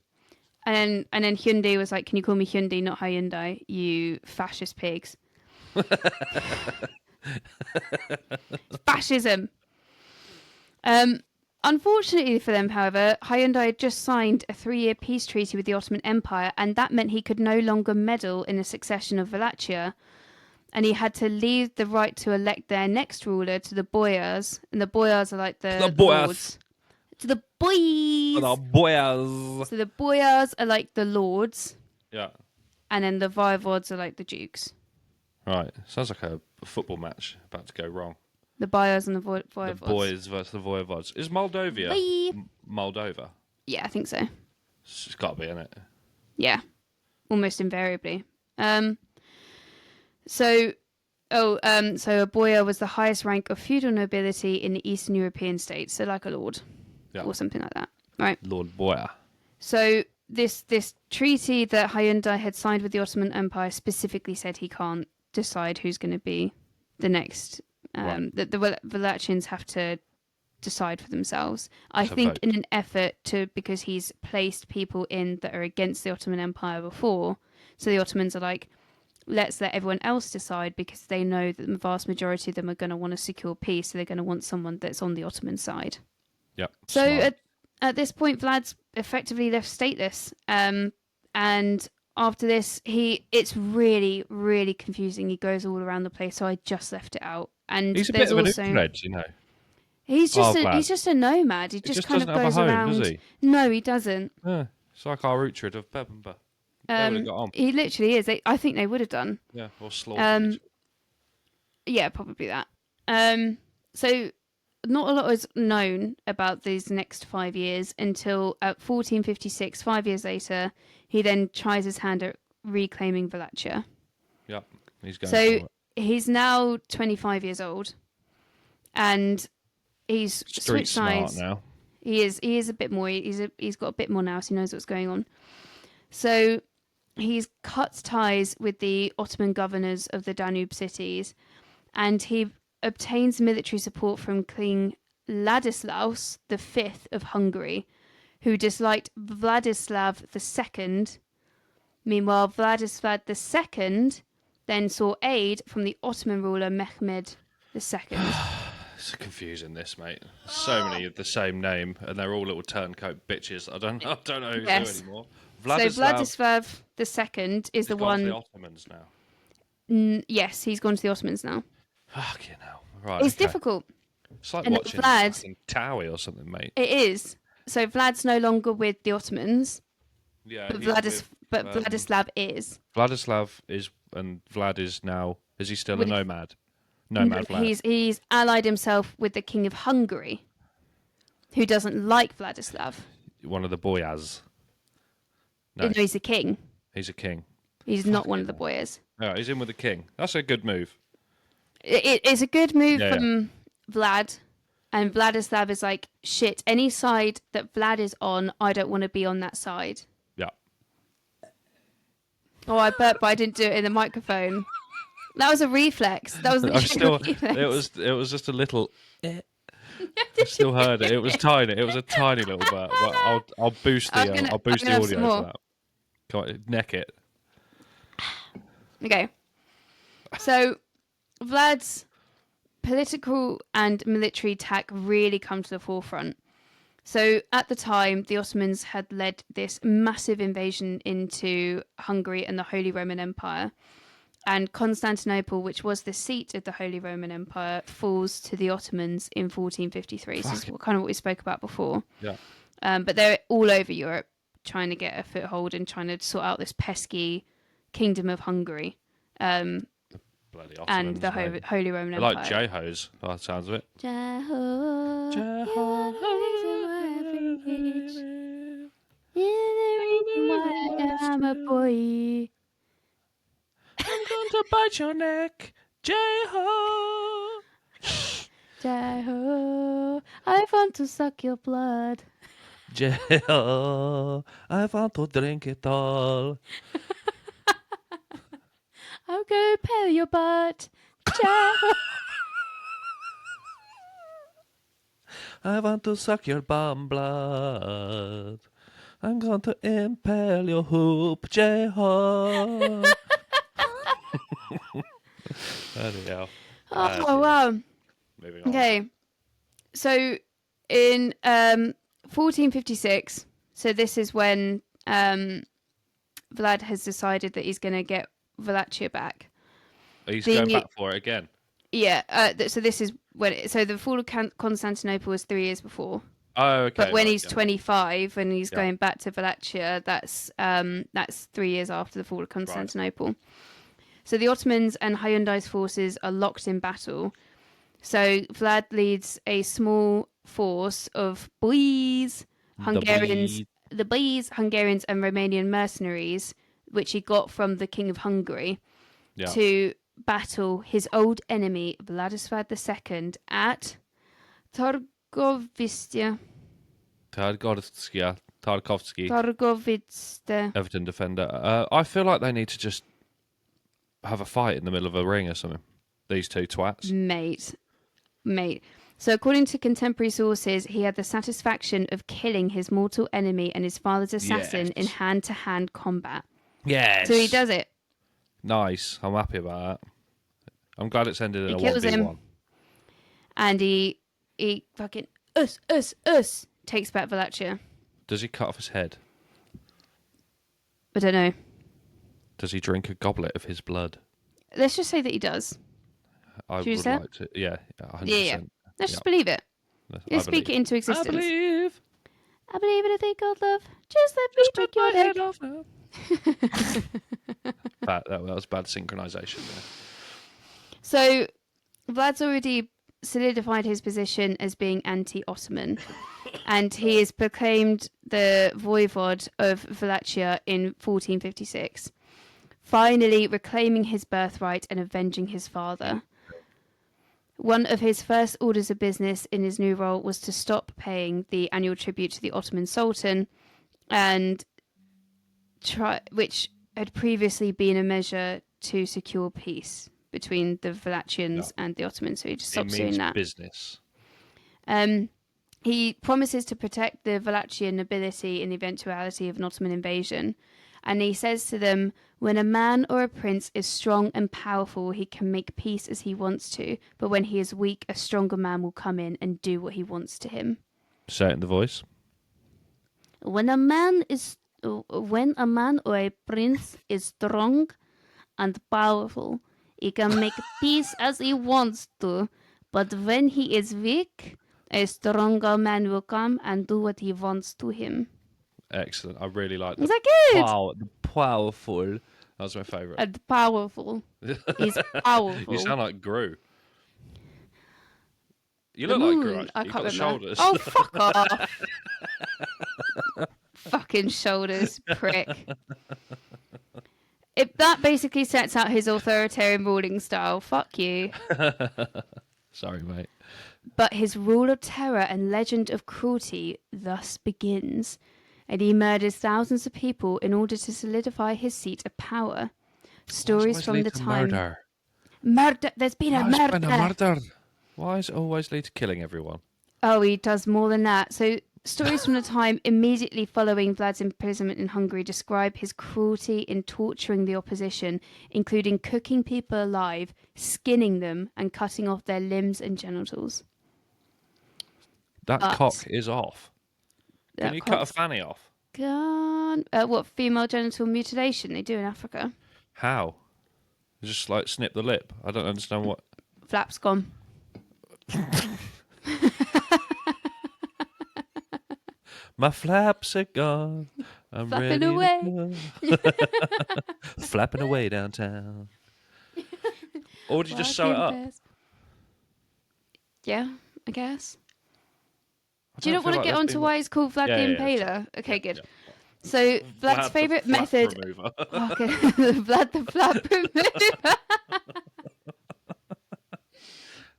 And then Hyundai was like, can you call me Hyundai, not Hyundai, you fascist pigs? Fascism. Unfortunately for them, however, Hyundai had just signed a 3-year peace treaty with the Ottoman Empire, and that meant he could no longer meddle in the succession of Wallachia, and he had to leave the right to elect their next ruler to the boyars, and the boyars are like the lords. To the boys. The boyars. So the boyars are like the lords. Yeah. And then the voivods are like the dukes. Right. Sounds like a football match about to go wrong. The boyars and the voivods. The boys versus the voivods. Is Moldova Moldova? Yeah, I think so. It's got to be, isn't it? Yeah, almost invariably. So a boyar was the highest rank of feudal nobility in the Eastern European states, so like a lord, or something like that, right? Lord Boyar. So this treaty that Hyundai had signed with the Ottoman Empire specifically said he can't decide who's going to be the next. That the Wallachians have to decide for themselves. I think in an effort to, because he's placed people in that are against the Ottoman Empire before, so the Ottomans are like, let's let everyone else decide, because they know that the vast majority of them are going to want to secure peace, so they're going to want someone that's on the Ottoman side. Yep. So at this point, Vlad's effectively left stateless, and after this, it's really, really confusing. He goes all around the place, so I just left it out. And he's a there's bit of also an Uthred, you know. He's just a nomad. He just kind of goes around. Does he? No, he doesn't. Yeah, it's like our Uhtred of Pevensey. They would have got on. He literally is. I think they would have done. Yeah, or slaughtered. Yeah, probably that. So not a lot is known about these next 5 years until at 1456, 5 years later, he then tries his hand at reclaiming Wallachia. Yeah, he's going. So he's now 25 years old, and he's switched sides now. He is a bit more. He's got a bit more now, so he knows what's going on. So he's cut ties with the Ottoman governors of the Danube cities, and he obtains military support from King Ladislaus V of Hungary, who disliked Vladislav II. Meanwhile, Vladislav II then saw aid from the Ottoman ruler Mehmed II. It's confusing, this, mate. There's so many of the same name, and they're all little turncoat bitches. I don't know who's who anymore. Vladislav II is the one. He's gone to the Ottomans now. Yes, he's gone to the Ottomans now. Fucking hell. Right, it's difficult. It's like and watching Vlad, Towie or something, mate. It is. So Vlad's no longer with the Ottomans. Yeah, but Vladislav is. Vladislav is, and Vlad is now. Is he still a nomad? Nomad Vlad. He's allied himself with the king of Hungary, who doesn't like Vladislav. One of the boyars. No, he's a king. He's a king. He's not one of the boyars. No, he's in with the king. That's a good move. It's a good move from Vlad. And Vladislav is like, shit, any side that Vlad is on, I don't want to be on that side. Yeah. Oh, I burped, but I didn't do it in the microphone. That was a reflex. That was literally a reflex. It was just a little... I still heard it. It was tiny. It was a tiny little burp. But I'll boost the audio for that. Come on, neck it. Okay. So, Vlad's political and military tack really come to the forefront. So, at the time, the Ottomans had led this massive invasion into Hungary and the Holy Roman Empire. And Constantinople, which was the seat of the Holy Roman Empire, falls to the Ottomans in 1453. So, this is kind of what we spoke about before. Yeah. But they're all over Europe trying to get a foothold and trying to sort out this pesky kingdom of Hungary. Bloody Ottomans, and the Holy Roman Empire. Like Jehos, by the sounds of it. Jeho, I'm a boy. I'm going to bite your neck, Jeho. Jeho, I want to suck your blood. Jeho, I want to drink it all. I'll go pale your butt. Jeho. I want to suck your bum blood. I'm going to impale your hoop, Jeho. Bloody hell. Oh wow. Moving on. Okay. So in 1456, so this is when Vlad has decided that he's going to get Wallachia back. He's going back for it again. Yeah. So this is when. So the fall of Constantinople was 3 years before. Oh, okay. But when he's 25 and he's Yeah. going back to Wallachia, that's 3 years after the fall of Constantinople. Right. So the Ottomans and Hyundai's forces are locked in battle. So Vlad leads a small force of Hungarians and Romanian mercenaries, which he got from the King of Hungary, to battle his old enemy Vladislav II at Targoviste. Everton defender. I feel like they need to just have a fight in the middle of a ring or something. These two twats. Mate. So according to contemporary sources, he had the satisfaction of killing his mortal enemy and his father's assassin in hand-to-hand combat. Yes. So he does it. Nice. I'm happy about that. I'm glad it's ended in a 1v1. Kills him. And he fucking takes back Wallachia. Does he cut off his head? I don't know. Does he drink a goblet of his blood? Let's just say that he does. I would like to. Yeah, 100%. Yeah. Let's just believe it. Let's speak it into existence. I believe in a thing called love. Just let me take your head off now. that was bad synchronization there. So, Vlad's already solidified his position as being anti-Ottoman, and he is proclaimed the voivod of Wallachia in 1456, finally reclaiming his birthright and avenging his father. One of his first orders of business in his new role was to stop paying the annual tribute to the Ottoman Sultan, which had previously been a measure to secure peace between the Wallachians and the Ottomans. So he just stops doing that. Business. He promises to protect the Wallachian nobility in the eventuality of an Ottoman invasion. And he says to them, when a man or a prince is strong and powerful, he can make peace as he wants to. But when he is weak, a stronger man will come in and do what he wants to him. Say it in the voice. When a man or a prince is strong and powerful, he can make peace as he wants to. But when he is weak, a stronger man will come and do what he wants to him. Excellent. I really like that. Is that good? Powerful. That was my favourite. And powerful. He's powerful. You sound like Gru. You look like Gru, actually. I can't remember. Shoulders. Oh, fuck off. Fucking shoulders, prick. That basically sets out his authoritarian ruling style. Fuck you. Sorry, mate. But his rule of terror and legend of cruelty thus begins, and he murders thousands of people in order to solidify his seat of power. Stories from the time. Murder. There's been a murder. Why does it always lead to killing everyone? Oh, he does more than that. So stories from the time immediately following Vlad's imprisonment in Hungary describe his cruelty in torturing the opposition, including cooking people alive, skinning them, and cutting off their limbs and genitals. That cock is off. Can you cut a fanny off? What, female genital mutilation they do in Africa? How? Just like snip the lip? I don't understand what. Flap's gone. My flaps are gone. I'm flapping ready away. Flapping away downtown. Or would you just sew it up? Yeah, I guess. Do you not want to get onto why it's called Vlad the Impaler? Okay, good. So Vlad's favourite method. Okay. Vlad the flap remover.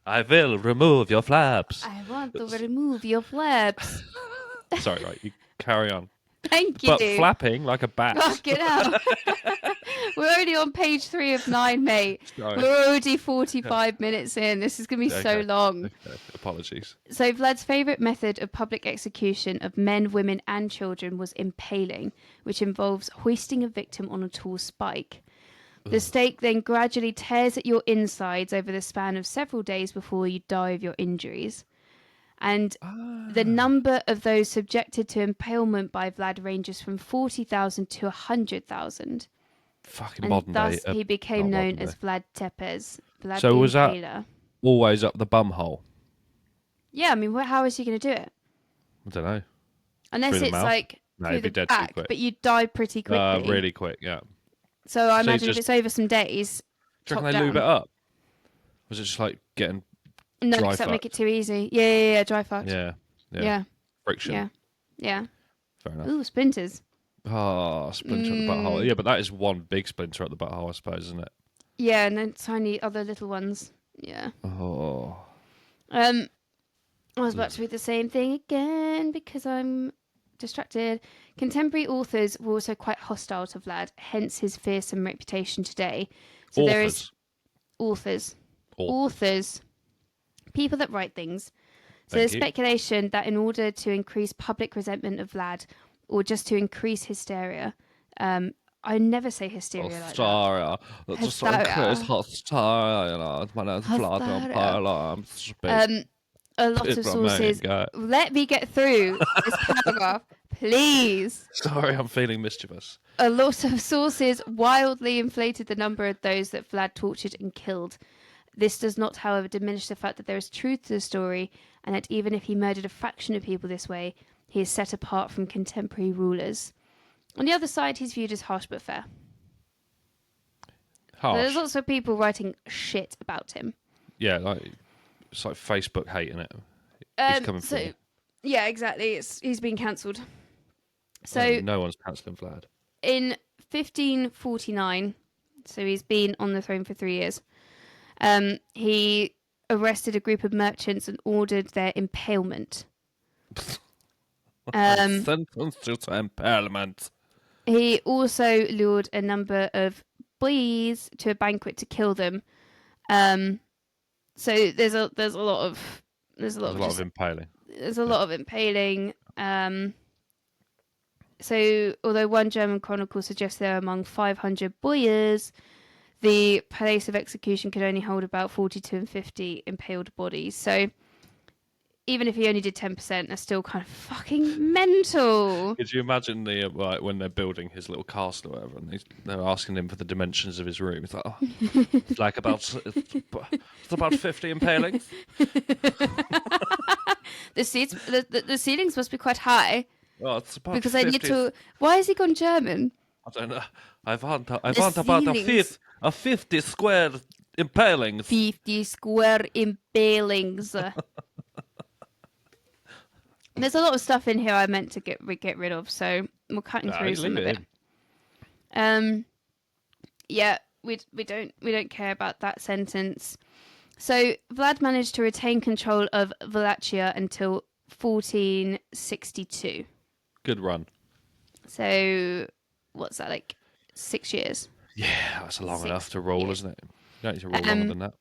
I will remove your flaps. I want to remove your flaps. Sorry, right, you carry on. Thank you. But flapping like a bat. Fuck it out. We're only on page 3 of 9, mate. Sorry. We're already 45 minutes in. This is going to be so long. Okay. Apologies. So Vlad's favourite method of public execution of men, women and children was impaling, which involves hoisting a victim on a tall spike. The stake then gradually tears at your insides over the span of several days before you die of your injuries. And the number of those subjected to impalement by Vlad ranges from 40,000 to 100,000. Fucking And modern day. thus he became Not known modern as day. Vlad Tepes, Vlad So the was that Impaler. always up the bum hole? Yeah, I mean, how is he going to do it? I don't know. Unless Through the it's mouth? like No, through he'd be the dead too back, quick. but you die pretty quickly. Really quick, yeah. So I So you imagine if just, it's over some days, do you reckon top they lube down. it up? Was it just like getting No, dry because that make it fucked? too easy. Yeah, dry fucked. Yeah. Yeah, Friction. yeah. Fair enough. Ooh, splinters. Oh, splinter at the butthole. Yeah, but that is one big splinter at the butthole, I suppose, isn't it? Yeah, and then tiny other little ones. Yeah. Oh. I was about to read the same thing again because I'm distracted. Contemporary authors were also quite hostile to Vlad, hence his fearsome reputation today. So there is authors, people that write things. So Thank there's you. speculation that in order to increase public resentment of Vlad, or just to increase hysteria, I never say hysteria like that. That's just so increased Hysteria. hysteria. My name's Vlad Hysteria. Impaler. I'm speak. A lot of sources. Let me get through this paragraph, please. Sorry, I'm feeling mischievous. A lot of sources wildly inflated the number of those that Vlad tortured and killed. This does not, however, diminish the fact that there is truth to the story, and that even if he murdered a fraction of people this way, he is set apart from contemporary rulers. On the other side, he's viewed as harsh but fair. There's Harsh. also people writing shit about him. Yeah, it's like Facebook hating it. He's coming for you. Yeah, exactly. He's been cancelled. So no one's cancelling Vlad. in 1549, so he's been on the throne for 3 years, he arrested a group of merchants and ordered their impalement. Sentenced to impalement. He also lured a number of boys to a banquet to kill them. So there's a lot of impaling. There's a lot of impaling. So although one German chronicle suggests there are among 500 boyars, the place of execution could only hold about 42 and 50 impaled bodies. So even if he only did 10%, that's still kind of fucking mental. Could you imagine when they're building his little castle or whatever, and they're asking him for the dimensions of his room? It's like, it's like about 50 impalings. The ceilings must be quite high. Oh, it's about because 50. I need to. Why has he gone German? I don't know. I want about a 50 square impalings. 50 square impalings. There's a lot of stuff in here I meant to get rid of, so we're cutting through some of it. Yeah, we don't care about that sentence. So Vlad managed to retain control of Wallachia until 1462. Good run. So what's that, like 6 years? Yeah, that's long enough to rule, isn't it? You don't need to rule longer than that.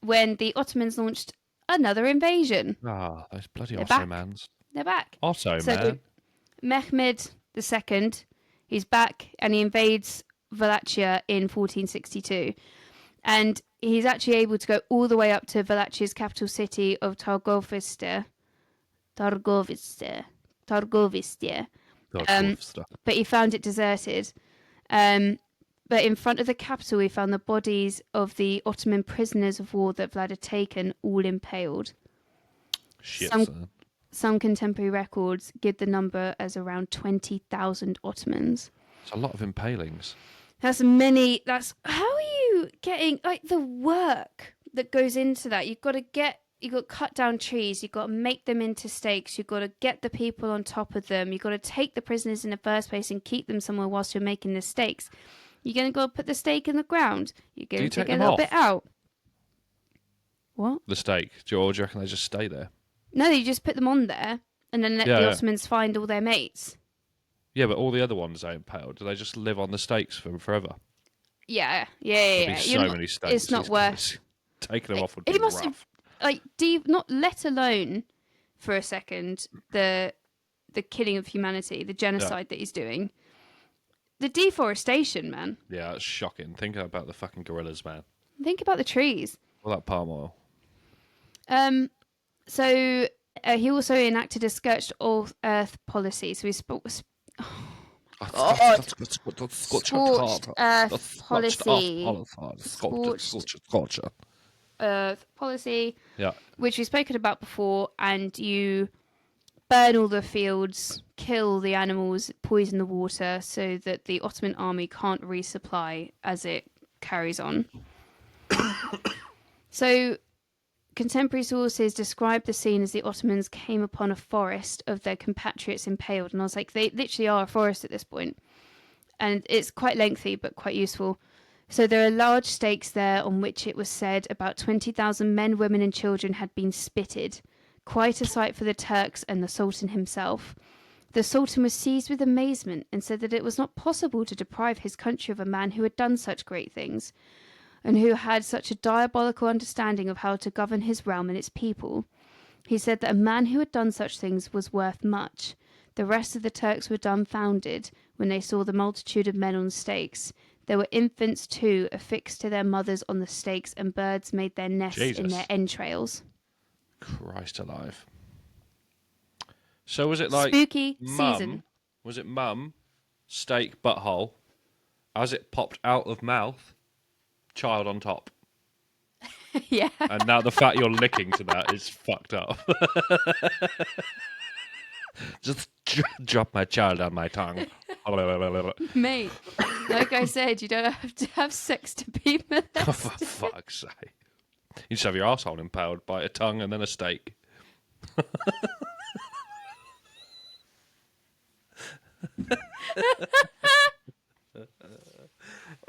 When the Ottomans launched another invasion. Those bloody Ottomans. They're back. Ottoman. So Mehmed II, he's back and he invades Wallachia in 1462. And he's actually able to go all the way up to Wallachia's capital city of Targoviste. But he found it deserted. But in front of the capital, we found the bodies of the Ottoman prisoners of war that Vlad had taken, all impaled. Shit, some contemporary records give the number as around 20,000 Ottomans. It's a lot of impalings. How are you getting, like, the work that goes into that? You've got to cut down trees, you've got to make them into stakes, you've got to get the people on top of them, you've got to take the prisoners in the first place and keep them somewhere whilst you're making the stakes. You're going to go put the stake in the ground. You're going to take a little bit out. What? The stake. Do you reckon they just stay there? No, you just put them on there and then let the Ottomans find all their mates. Yeah, but all the other ones they impaled, do they just live on the stakes for forever? Yeah. So many stakes. It's not worth taking them off would be rough. Not let alone for a second the killing of humanity, the genocide that he's doing. the deforestation, man. Yeah, it's shocking. Think about the fucking gorillas, man. Think about the trees. All that palm oil. So he also enacted a scorched earth policy. So he God. Scorched earth policy. Scorched earth policy. Yeah. Which we've spoken about before, and you burn all the fields, kill the animals, poison the water, so that the Ottoman army can't resupply as it carries on. So contemporary sources describe the scene as the Ottomans came upon a forest of their compatriots impaled. And I was like, they literally are a forest at this point. And it's quite lengthy, but quite useful. So there are large stakes there on which it was said about 20,000 men, women and children had been spitted. Quite a sight for the Turks and the Sultan himself. The Sultan was seized with amazement and said that it was not possible to deprive his country of a man who had done such great things, and who had such a diabolical understanding of how to govern his realm and its people. He said that a man who had done such things was worth much. The rest of the Turks were dumbfounded when they saw the multitude of men on stakes. There were infants too, affixed to their mothers on the stakes, and birds made their nests in their entrails. Christ alive. So was it like spooky season? Was it mum, steak, butthole, as it popped out of mouth, child on top? Yeah. And now the fact you're licking to that is fucked up. Just drop my child on my tongue. Mate, like I said, you don't have to have sex to be molested. Oh, for fuck's sake. You just have your arsehole impaled by a tongue and then a steak.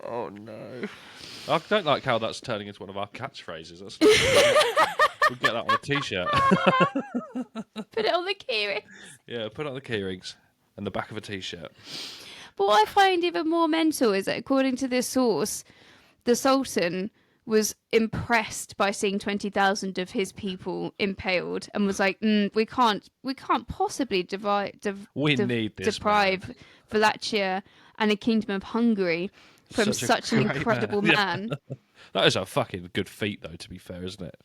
Oh, no. I don't like how that's turning into one of our catchphrases. We'll get that on a t-shirt. Put it on the keyrings. Yeah, put it on the keyrings and the back of a t-shirt. But what I find even more mental is that, according to this source, the Sultan was impressed by seeing 20,000 of his people impaled and was like, we can't possibly deprive Wallachia and the Kingdom of Hungary from such an incredible man. Yeah. That is a fucking good feat, though, to be fair, isn't it?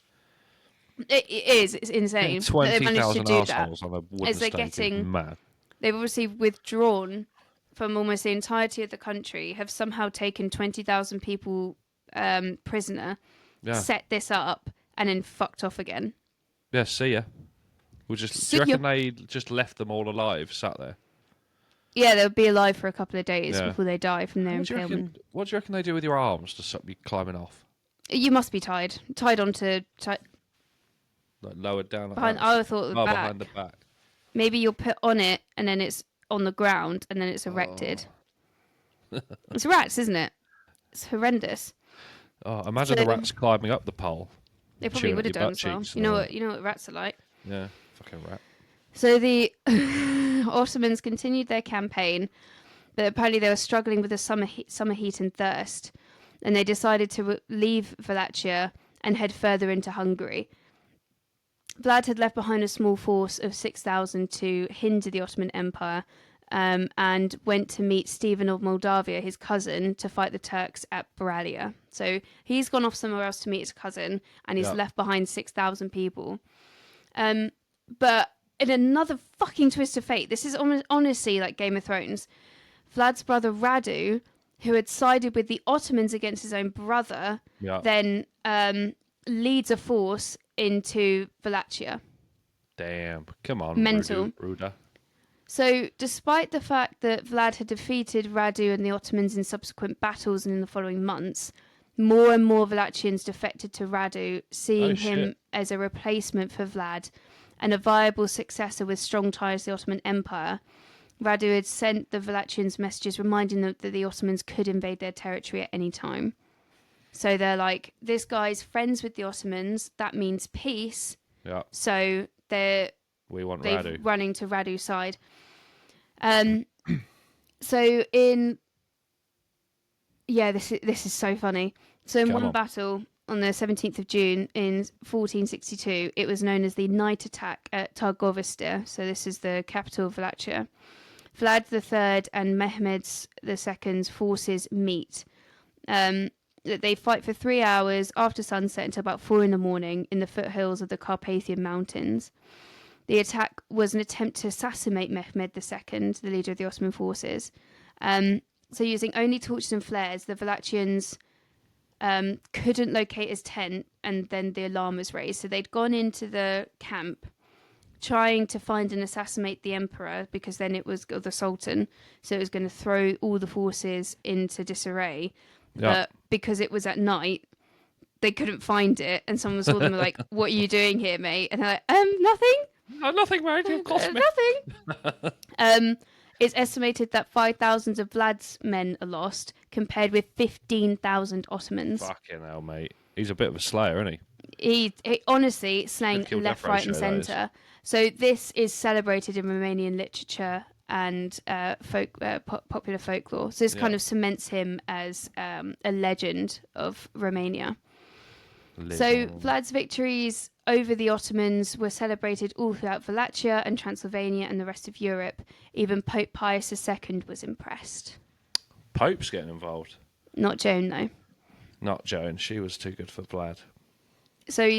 It is. It's insane. 20,000 arseholes on a wooden stake is mad. They've obviously withdrawn from almost the entirety of the country, have somehow taken 20,000 people prisoner, set this up, and then fucked off again. Yeah, see ya. Do you reckon they just left them all alive, sat there? Yeah, they'll be alive for a couple of days before they die from their impalement. What do you reckon they do with your arms to stop you climbing off? You must be tied onto... Like lowered down? Behind the back. Behind the back. Maybe you'll put on it, and then it's on the ground, and then it's erected. It's rats, isn't it? It's horrendous. Oh, imagine the rats climbing up the pole. They probably would have done as well. You know what rats are like. Yeah, fucking rat. So the Ottomans continued their campaign, but apparently they were struggling with the summer heat and thirst, and they decided to leave Wallachia and head further into Hungary. Vlad had left behind a small force of 6,000 to hinder the Ottoman Empire, and went to meet Stephen of Moldavia, his cousin, to fight the Turks at Baralia. So he's gone off somewhere else to meet his cousin, and he's left behind 6,000 people. But in another fucking twist of fate, this is honestly like Game of Thrones, Vlad's brother Radu, who had sided with the Ottomans against his own brother, then leads a force into Wallachia. Damn. Come on, mental. Ruda. So, despite the fact that Vlad had defeated Radu and the Ottomans in subsequent battles and in the following months, more and more Wallachians defected to Radu, seeing him as a replacement for Vlad and a viable successor with strong ties to the Ottoman Empire. Radu had sent the Wallachians messages reminding them that the Ottomans could invade their territory at any time. So they're like, this guy's friends with the Ottomans, that means peace. Yeah. So they're running to Radu's side. So this is so funny. So in one battle on the 17th of June in 1462, it was known as the night attack at Targovista. So this is the capital of Wallachia. Vlad III and Mehmed II's forces meet. They fight for 3 hours after sunset until about 4 in the morning in the foothills of the Carpathian Mountains. The attack was an attempt to assassinate Mehmed II, the leader of the Ottoman forces. So using only torches and flares, the Wallachians couldn't locate his tent, and then the alarm was raised. So they'd gone into the camp trying to find and assassinate the emperor, because then it was the sultan, so it was going to throw all the forces into disarray. But because it was at night, they couldn't find it, and someone saw them and were like, "What are you doing here, mate?" And they're like, nothing. No, nothing, mate. You've cost me. Nothing. It's estimated that 5,000 of Vlad's men are lost, compared with 15,000 Ottomans. Fucking hell, mate. He's a bit of a slayer, isn't he? He honestly slaying left, right, and centre. So this is celebrated in Romanian literature and popular folklore. So this kind of cements him as a legend of Romania. So Vlad's victories over the Ottomans were celebrated all throughout Wallachia and Transylvania and the rest of Europe. Even Pope Pius II was impressed. Pope's getting involved. Not Joan, though. Not Joan. She was too good for Vlad. So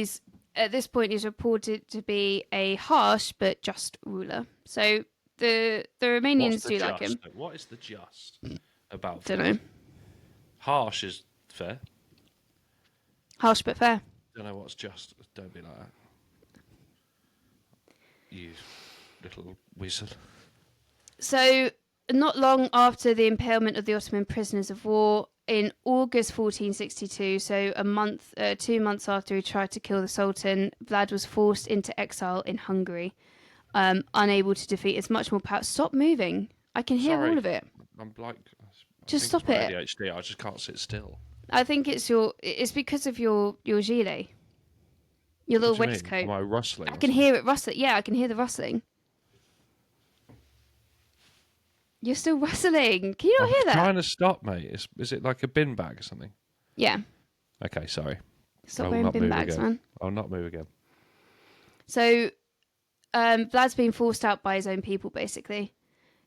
at this point he's reported to be a harsh but just ruler. So the Romanians do like him. What is the just about? Don't know. Harsh is fair. Harsh but fair. Don't know what's just. Don't be like that. You little wizard. So not long after the impalement of the Ottoman prisoners of war, in August 1462, so 2 months after he tried to kill the Sultan, Vlad was forced into exile in Hungary, unable to defeat his much more powerful. Stop moving! I can hear all of it. I'm like, just stop it. ADHD. I just can't sit still. I think it's because of your gilet, your little waistcoat. Am I rustling? I can hear it rustling. Yeah, I can hear the rustling. You're still rustling. Can you not hear that? I'm trying to stop, mate. Is it like a bin bag or something? Yeah. Okay, sorry. Stop wearing bin bags, man. I'll not move again. So, Vlad's been forced out by his own people, basically.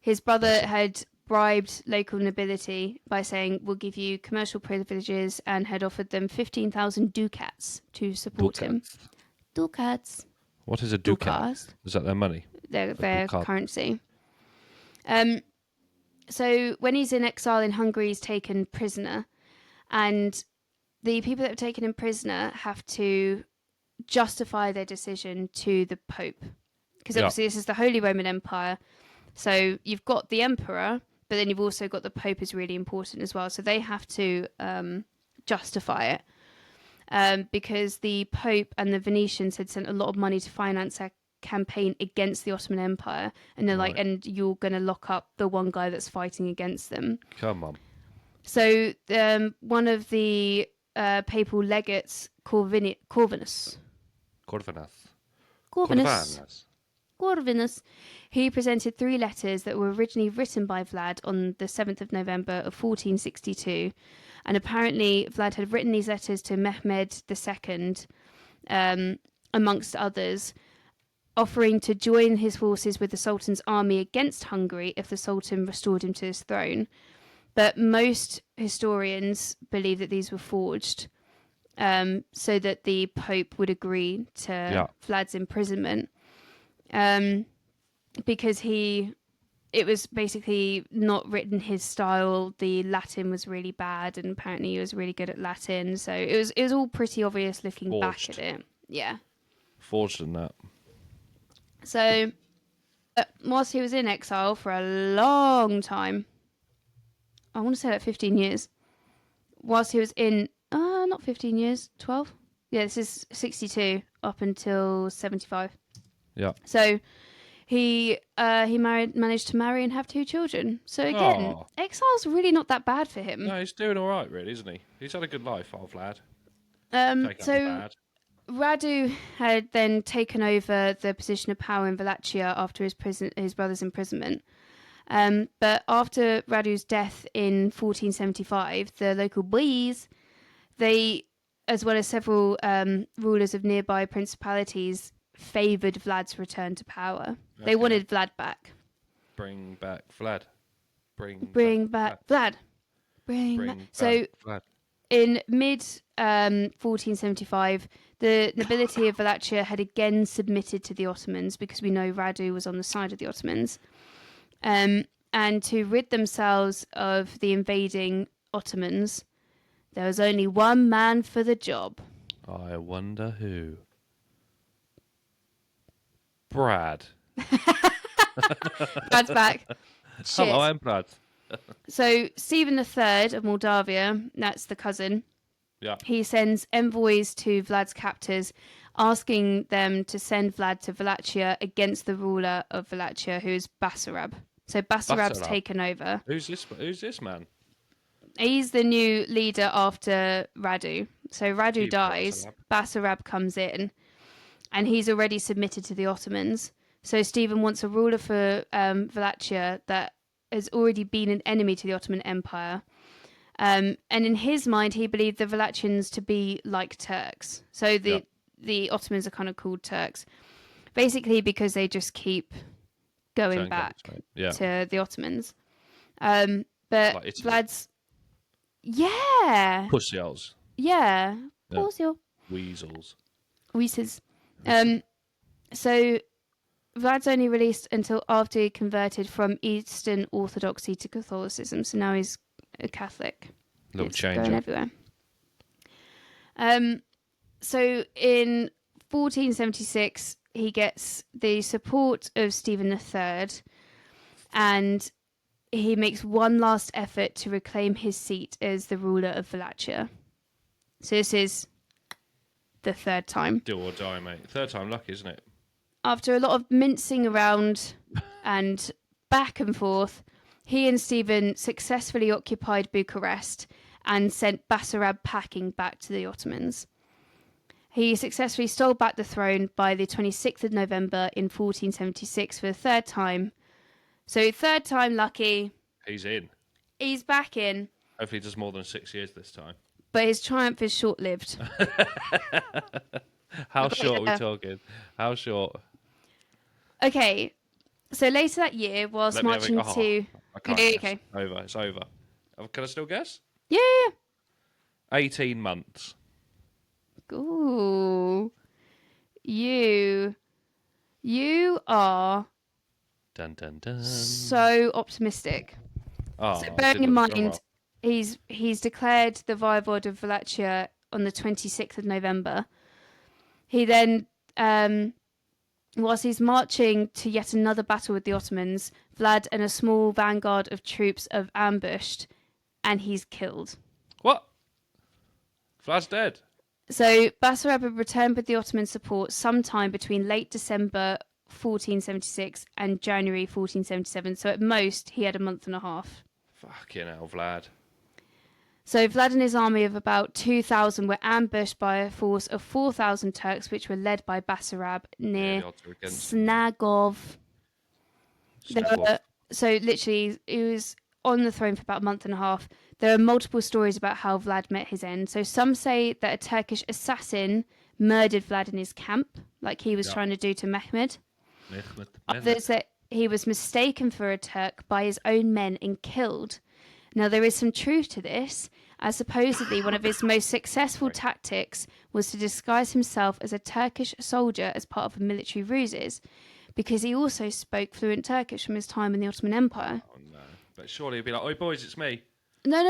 His brother had bribed local nobility by saying, "We'll give you commercial privileges," and had offered them 15,000 ducats to support him. Ducats. What is a ducat? Is that their money? Their currency. So when he's in exile in Hungary, he's taken prisoner, and the people that are taken in prisoner have to justify their decision to the Pope, because obviously this is the Holy Roman Empire. So you've got the emperor, but then you've also got the Pope is really important as well. So they have to justify it, because the Pope and the Venetians had sent a lot of money to finance a campaign against the Ottoman Empire, and they're like, and you're going to lock up the one guy that's fighting against them. Come on. So one of the papal legates, Corvinus, he presented 3 letters that were originally written by Vlad on the 7th of November of 1462, and apparently Vlad had written these letters to Mehmed II, amongst others, offering to join his forces with the Sultan's army against Hungary if the Sultan restored him to his throne. But most historians believe that these were forged, so that the Pope would agree to Vlad's imprisonment, because it was basically not written his style. The Latin was really bad, and apparently he was really good at Latin, so it was all pretty obvious looking back at it. Yeah. Forged in that. So, whilst he was in exile for a long time, I want to say like 15 years, whilst he was in, not 15 years, 12? Yeah, this is 62 up until 75. Yeah. So, he managed to marry and have 2 children. So again, exile's really not that bad for him. No, he's doing all right, really, isn't he? He's had a good life, old Vlad. So Radu had then taken over the position of power in Wallachia after his brother's imprisonment. But after Radu's death in 1475, the local boys, they, as well as several rulers of nearby principalities, favoured Vlad's return to power. Okay. They wanted Vlad back. Bring back Vlad. Bring back Vlad. Bring back. So Vlad. in mid 1475, the nobility of Wallachia had again submitted to the Ottomans because we know Radu was on the side of the Ottomans. And to rid themselves of the invading Ottomans, there was only one man for the job. I wonder who. Brad. Brad's back. Shit. Hello, I'm Brad. So Stephen III of Moldavia, that's the cousin, Yeah. he sends envoys to Vlad's captors, asking them to send Vlad to Wallachia against the ruler of Wallachia, who is Basarab. So Basarab's taken over. Who's this man? He's the new leader after Radu. So Radu dies, Basarab comes in, and he's already submitted to the Ottomans. So Stephen wants a ruler for Wallachia that has already been an enemy to the Ottoman Empire. And in his mind, he believed the Wallachians to be like Turks. So the Ottomans are kind of called Turks, basically because they just keep going back to the Ottomans. But like Vlad's... Yeah. Pussy holes. Yeah. Pussy. Weasels. So Vlad's only released until after he converted from Eastern Orthodoxy to Catholicism. So now he's a Catholic. Little change. Going everywhere. So in 1476, he gets the support of Stephen III, and he makes one last effort to reclaim his seat as the ruler of Wallachia. So this is the third time. Do or die, mate. Third time lucky, isn't it? After a lot of mincing around and back and forth, he and Stephen successfully occupied Bucharest and sent Basarab packing back to the Ottomans. He successfully stole back the throne by the 26th of November in 1476 for the third time. So third time lucky. He's in. He's back in. Hopefully he does more than 6 years this time. But his triumph is short-lived. How short are we talking? How short? Okay, so later that year, whilst marching to... I can't guess. Okay. It's over. Can I still guess? Yeah. 18 months. Ooh. You are dun, dun, dun. So optimistic. Oh, so bearing in mind, he's declared the Voivode of Wallachia on the 26th of November. He then... whilst he's marching to yet another battle with the Ottomans, Vlad and a small vanguard of troops are ambushed, and he's killed. What? Vlad's dead? So Basarab had returned with the Ottoman support sometime between late December 1476 and January 1477. So at most, he had a month and a half. Fucking hell, Vlad. So Vlad and his army of about 2,000 were ambushed by a force of 4,000 Turks, which were led by Basarab near Snagov. So literally, he was on the throne for about a month and a half. There are multiple stories about how Vlad met his end. So some say that a Turkish assassin murdered Vlad in his camp, like he was trying to do to Mehmed. Others that he was mistaken for a Turk by his own men and killed. Now, there is some truth to this, as supposedly one of his most successful tactics was to disguise himself as a Turkish soldier as part of a military ruses, because he also spoke fluent Turkish from his time in the Ottoman Empire. Oh, no. But surely he'd be like, "Oi, boys, it's me." No,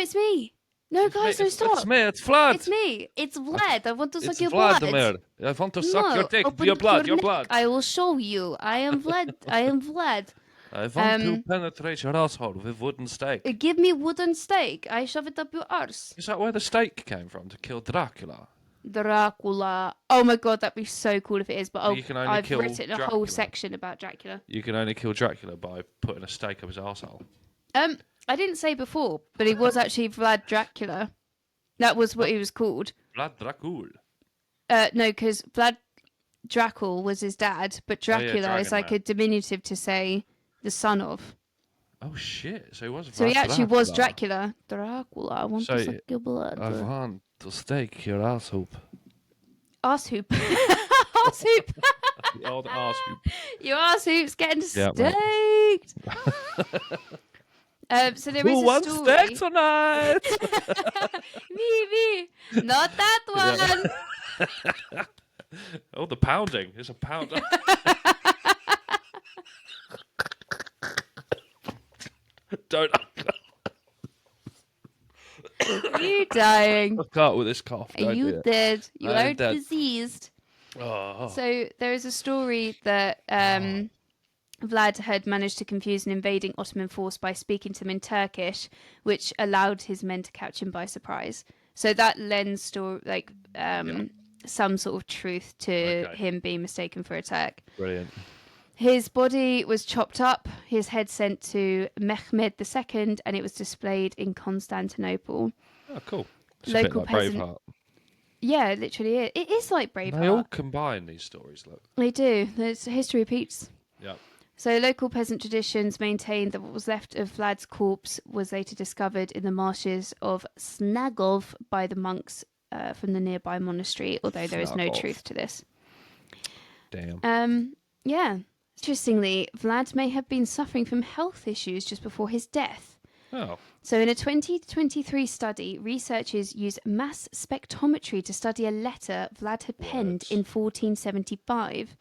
it's me. No, guys, no, stop. It's me, it's Vlad. It's me. It's Vlad. I want to suck your blood. blood. I want to suck your dick. Your blood. I will show you. I am Vlad. I want to penetrate your asshole with wooden stake. Give me wooden stake. I shove it up your arse. Is that where the stake came from, to kill Dracula? Dracula. Oh my god, that'd be so cool if it is. But I've written a whole Dracula. section about Dracula. You can only kill Dracula by putting a stake up his arsehole. I didn't say before, but he was actually Vlad Dracula. That was what he was called. Vlad Dracul. No, because Vlad Dracul was his dad, but Dracula is like a diminutive to say the son of. Oh shit! So he was. So he actually was Dracula. Dracula, I want to suck your blood. I want to stake your ass hoop. Arse hoop. Arse hoop. The old arse hoop. Your arse hoop's getting steak. perfect. So there is Who a wants story. steak tonight? Me, not that one. Oh, the pounding. It's a pound. Don't. Are you dying? I can't with this cough. Are Don't do you it. dead? You I am are dead. diseased. Oh. So there is a story that Vlad had managed to confuse an invading Ottoman force by speaking to them in Turkish, which allowed his men to catch him by surprise. So that lends some sort of truth to him being mistaken for a Turk. Brilliant. His body was chopped up, his head sent to Mehmed II, and it was displayed in Constantinople. Oh, cool. It's Local a bit like peasant. Braveheart. Yeah, it literally is. It is like Braveheart. They all combine these stories, look. They do. History repeats. Yeah. So local peasant traditions maintain that what was left of Vlad's corpse was later discovered in the marshes of Snagov by the monks from the nearby monastery, although there is no truth to this. Damn. Yeah. Interestingly, Vlad may have been suffering from health issues just before his death. Oh. So in a 2023 study, researchers used mass spectrometry to study a letter Vlad had penned in 1475.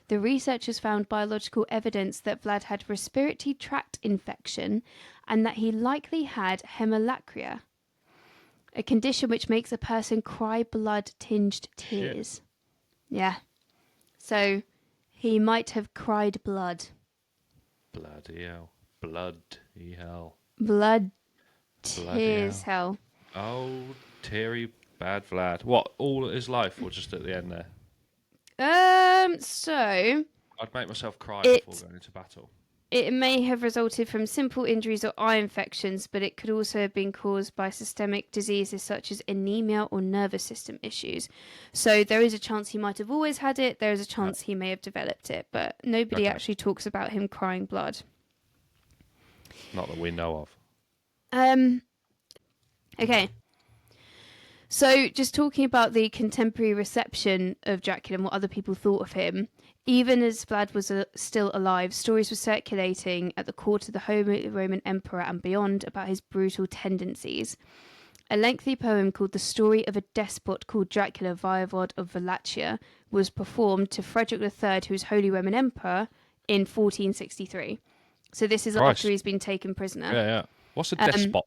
The researchers found biological evidence that Vlad had respiratory tract infection and that he likely had hemolacria, a condition which makes a person cry blood-tinged tears. Shit. Yeah. So he might have cried blood. Bloody hell. Bloody hell. Blood, tears, hell. Oh, teary, bad Vlad. What, all his life or just at the end there? So I'd make myself cry before going into battle. it may have resulted from simple injuries or eye infections, but it could also have been caused by systemic diseases such as anemia or nervous system issues. So there is a chance he might have always had it. There is a chance he may have developed it, but nobody actually talks about him crying blood. Not that we know of. Okay. So, just talking about the contemporary reception of Dracula and what other people thought of him, even as Vlad was still alive, stories were circulating at the court of the Holy Roman Emperor and beyond about his brutal tendencies. A lengthy poem called The Story of a Despot called Dracula, Voivode of Wallachia, was performed to Frederick III, who was Holy Roman Emperor, in 1463. So this is after he's been taken prisoner. Yeah. What's a despot?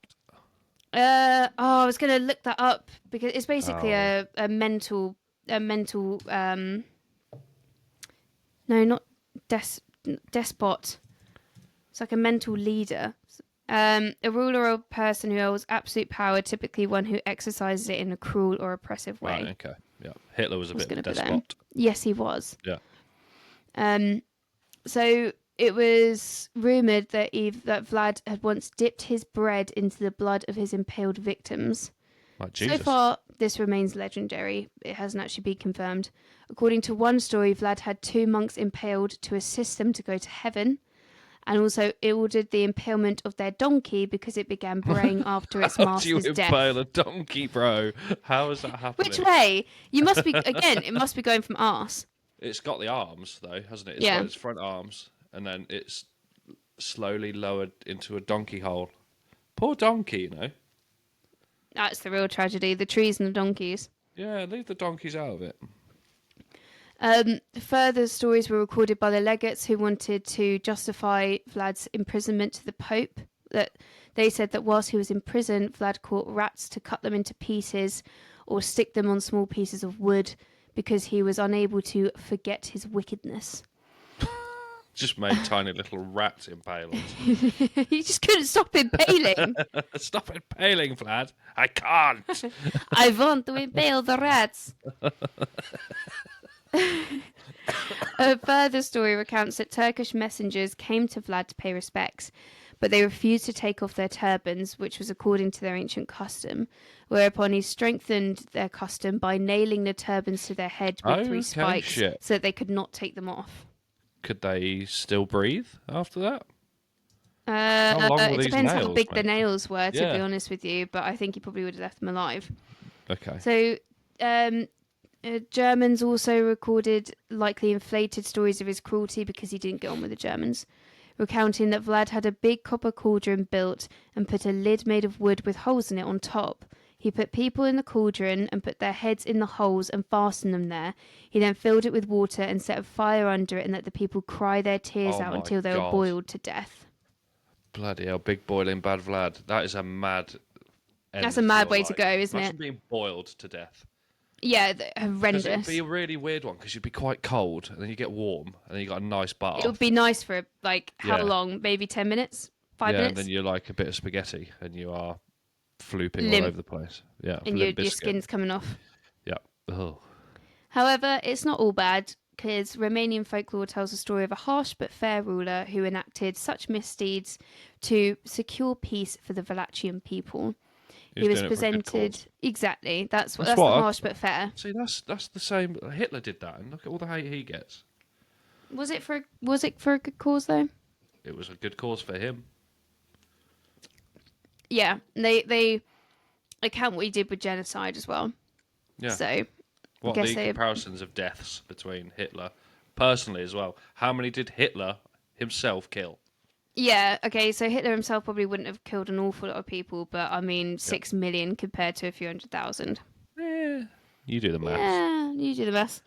I was going to look that up because it's basically a mental, no, not despot. It's like a mental leader. A ruler or person who holds absolute power, typically one who exercises it in a cruel or oppressive way. Right, okay. Yeah. Hitler was a bit of a despot. Yes, he was. Yeah. So it was rumoured that Vlad had once dipped his bread into the blood of his impaled victims. Like Jesus. So far, this remains legendary. It hasn't actually been confirmed. According to one story, Vlad had 2 monks impaled to assist them to go to heaven, and also ordered the impalement of their donkey because it began braying after its master's death. How do you impale a donkey, bro? How is that happening? Which way? You must be, again, it must be going from arse. It's got the arms, though, hasn't it? It's got its front arms, and then it's slowly lowered into a donkey hole. Poor donkey, you know. That's the real tragedy, the trees and the donkeys. Yeah, leave the donkeys out of it. Further stories were recorded by the legates who wanted to justify Vlad's imprisonment to the Pope. That they said that whilst he was in prison, Vlad caught rats to cut them into pieces or stick them on small pieces of wood because he was unable to forget his wickedness. Just made tiny little rat impalers. He just couldn't stop impaling. Stop impaling, Vlad. I can't. I want to impale the rats. A further story recounts that Turkish messengers came to Vlad to pay respects, but they refused to take off their turbans, which was according to their ancient custom, whereupon he strengthened their custom by nailing the turbans to their head with 3 spikes so that they could not take them off. Could they still breathe after that? It depends how big the nails were, to be honest with you, but I think he probably would have left them alive. Okay. So, Germans also recorded likely inflated stories of his cruelty because he didn't get on with the Germans. recounting that Vlad had a big copper cauldron built and put a lid made of wood with holes in it on top. He put people in the cauldron and put their heads in the holes and fastened them there. He then filled it with water and set a fire under it and let the people cry their tears Oh out my until they were God. boiled to death. Bloody hell, big boiling bad Vlad. That is a mad end. That's a mad way to life. go, isn't Imagine it? being boiled to death. Yeah, Because it would horrendous. be a really weird one, because you'd be quite cold, and then you get warm, and then you got a nice It would bath. be nice for like how Yeah. long? Maybe 10 minutes? 5 Yeah, and then minutes? you're like a bit of spaghetti, and you are flooping all Limp. over the place. Yeah, And limp your biscuit. skin's coming off. Yeah. Oh. However, it's not all bad, because Romanian folklore tells the story of a harsh but fair ruler who enacted such misdeeds to secure peace for the Wallachian people. He was doing it for a good presented cause. exactly. That's That's the what harsh but fair. See, that's the same. Hitler did that, and look at all the hate he gets. Was it for a good cause though? It was a good cause for him. Yeah, they account what he did with genocide as well. Yeah. So What guess the they- comparisons of deaths between Hitler, personally as well. How many did Hitler himself kill? yeah, okay. So Hitler himself probably wouldn't have killed an awful lot of people, but I mean, 6 million compared to a few 100,000. You do the maths. Yeah, you do the best.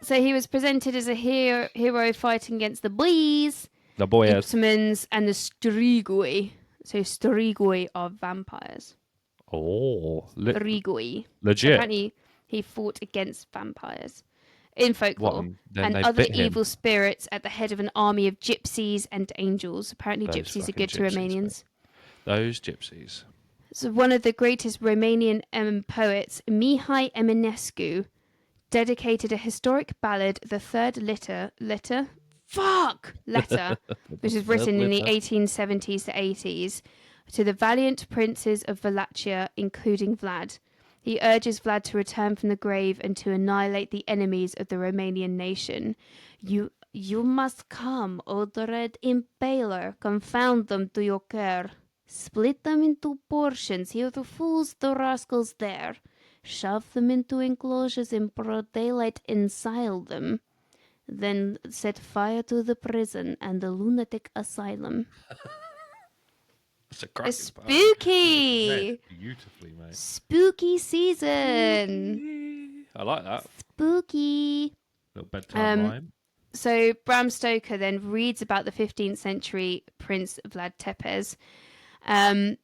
So he was presented as a hero fighting against the boys, The boy the has. Ipsumans, and the Strigoi. So Strigoi are vampires. Oh, Strigoi. legit. Apparently, he fought against vampires in folklore What, then and they other bit him? evil spirits at the head of an army of gypsies and angels. Apparently, Those gypsies are fucking good to gypsies, Romanians. mate. Those gypsies. So one of the greatest Romanian poets, Mihai Eminescu, dedicated a historic ballad, the third letter, which was written in the 1870s to 80s, to the valiant princes of Wallachia, including Vlad. He urges Vlad to return from the grave and to annihilate the enemies of the Romanian nation. You must come, O dread Impaler, confound them to your care. Split them into portions, hear the fools, the rascals there. Shove them into enclosures in broad daylight and sile them. Then set fire to the prison and the lunatic asylum. It's a cracking Spooky! Beautifully, mate. Spooky season! I like that. Spooky! Little bedtime rhyme. So Bram Stoker then reads about the 15th century Prince Vlad Tepes. And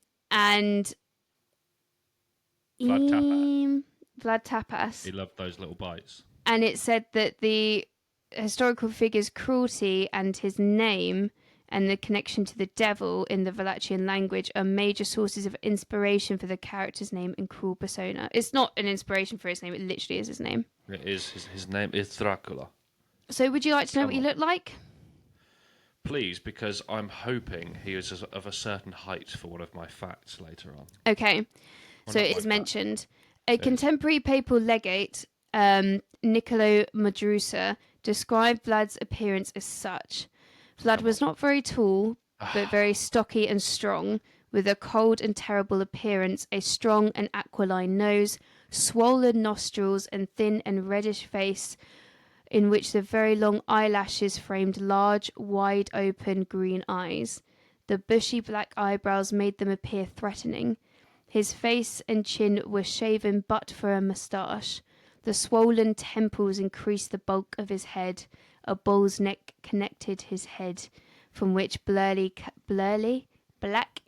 Vlad Tapas. He loved those little bites. And it said that the historical figure's cruelty and his name and the connection to the devil in the Wallachian language are major sources of inspiration for the character's name and cruel persona. It's not an inspiration for his name, it literally is his name. It is. His name is Dracula. So would you like to know what he looked like? Please, because I'm hoping he is of a certain height for one of my facts later on. Okay. So it is mentioned. A contemporary papal legate, Nicolo Madrusa, described Vlad's appearance as such. Vlad was not very tall, but very stocky and strong, with a cold and terrible appearance, a strong and aquiline nose, swollen nostrils, and thin and reddish face, in which the very long eyelashes framed large, wide-open green eyes. The bushy black eyebrows made them appear threatening. His face and chin were shaven but for a moustache. The swollen temples increased the bulk of his head. A bull's neck connected his head, from which black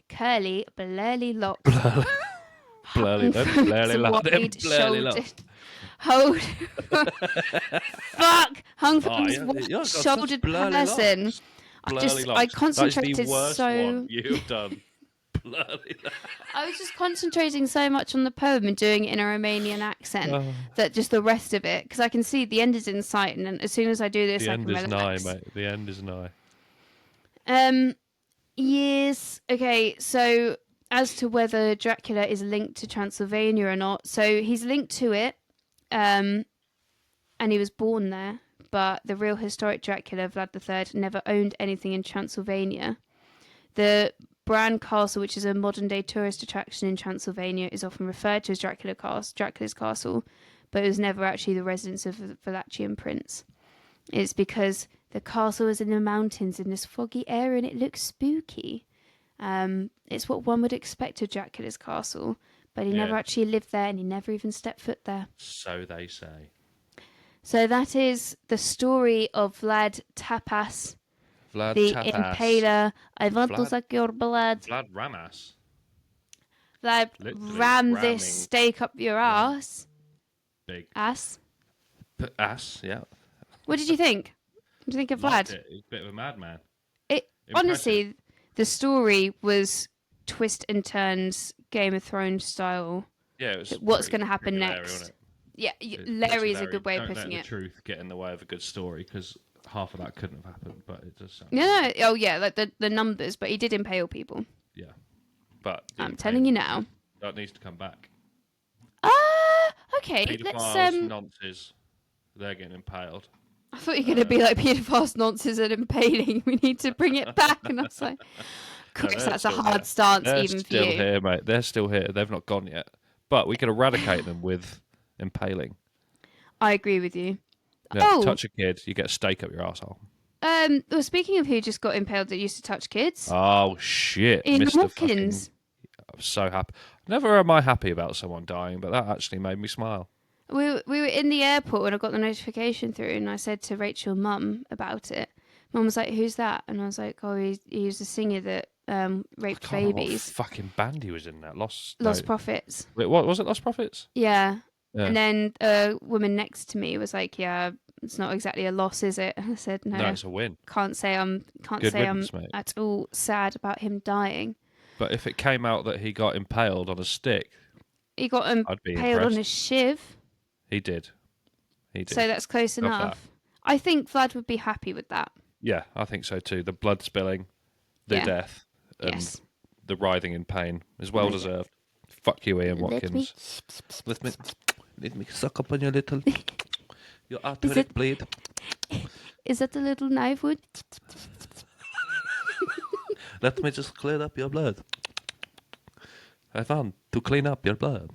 curly locks hung from his wide-shouldered hung from his wide-shouldered person. I concentrated That is the worst so. one you've done. I was just concentrating so much on the poem and doing it in a Romanian accent that just the rest of it, because I can see the end is in sight, and as soon as I do this, The I end can is relax. nigh, mate. The end is nigh. Yes. Okay. So as to whether Dracula is linked to Transylvania or not, so he's linked to it, and he was born there. But the real historic Dracula, Vlad III, never owned anything in Transylvania. The Bran Castle, which is a modern-day tourist attraction in Transylvania, is often referred to as Dracula's Castle, but it was never actually the residence of the Wallachian prince. It's because The castle is in the mountains in this foggy area, and it looks spooky. It's what one would expect of Dracula's castle, but he never Yeah. actually lived there, and he never even stepped foot there. So they say. So that is the story of Vlad Tapas, Vlad the Tapas. Impaler. I want to Vlad suck your blood. Vlad Ramas. Vlad, Literally ram this ramming steak up your ass. big Ass. ass. Yeah. What did you think? What did you think of Liked Vlad? it. He's a bit of a madman. It Impressive. honestly, the story was twist and turns, Game of Thrones style. Yeah, it was. What's going to happen Larry, next? wasn't it? Yeah, It's Larry is a Larry. good way of Don't putting let it. the truth get in the way of a good story, because half of that couldn't have happened, but it does sound. No, oh yeah, like the numbers, but he did impale people. Yeah, but I'm telling you now. that needs to come back. Okay, Paedophiles, nonces, they're getting impaled. I thought you were going to be like paedophile nonsense and impaling. We need to bring it back, and I was like, Chris, they're that's a still hard here. stance They're even for still you. here, mate. They're still here. They've not gone yet, but we can eradicate them with impaling. I agree with you. Yeah, touch a kid, you get a stake up your asshole. Well, speaking of who just got impaled that used to touch kids, Oh shit, Ian Mr. Watkins. Fucking... I'm so happy. Never am I happy about someone dying, but that actually made me smile. We were in the airport when I got the notification through, and I said to Rachel, Mum, about it. Mum was like, "Who's that?" And I was like, "Oh, he was a singer that raped I can't remember babies." what fucking band he was in. That Lost Prophets. Wait, what was it? Lost Prophets? Yeah. Yeah. And then a woman next to me was like, "Yeah, it's not exactly a loss, is it?" And I said, "No, it's a win. Can't say I'm mate. at all sad about him dying." But if it came out that he got impaled on a stick, He got I'd be impaled on impressed. his shiv. He did. So that's close enough. I think Vlad would be happy with that. Yeah, I think so too. The blood spilling, the death, and the writhing in pain is well deserved. Fuck you, Ian Watkins. Let me suck up on your little your arterial bleed. Is that the little knife wood? Let me just clean up your blood. I found to clean up your blood.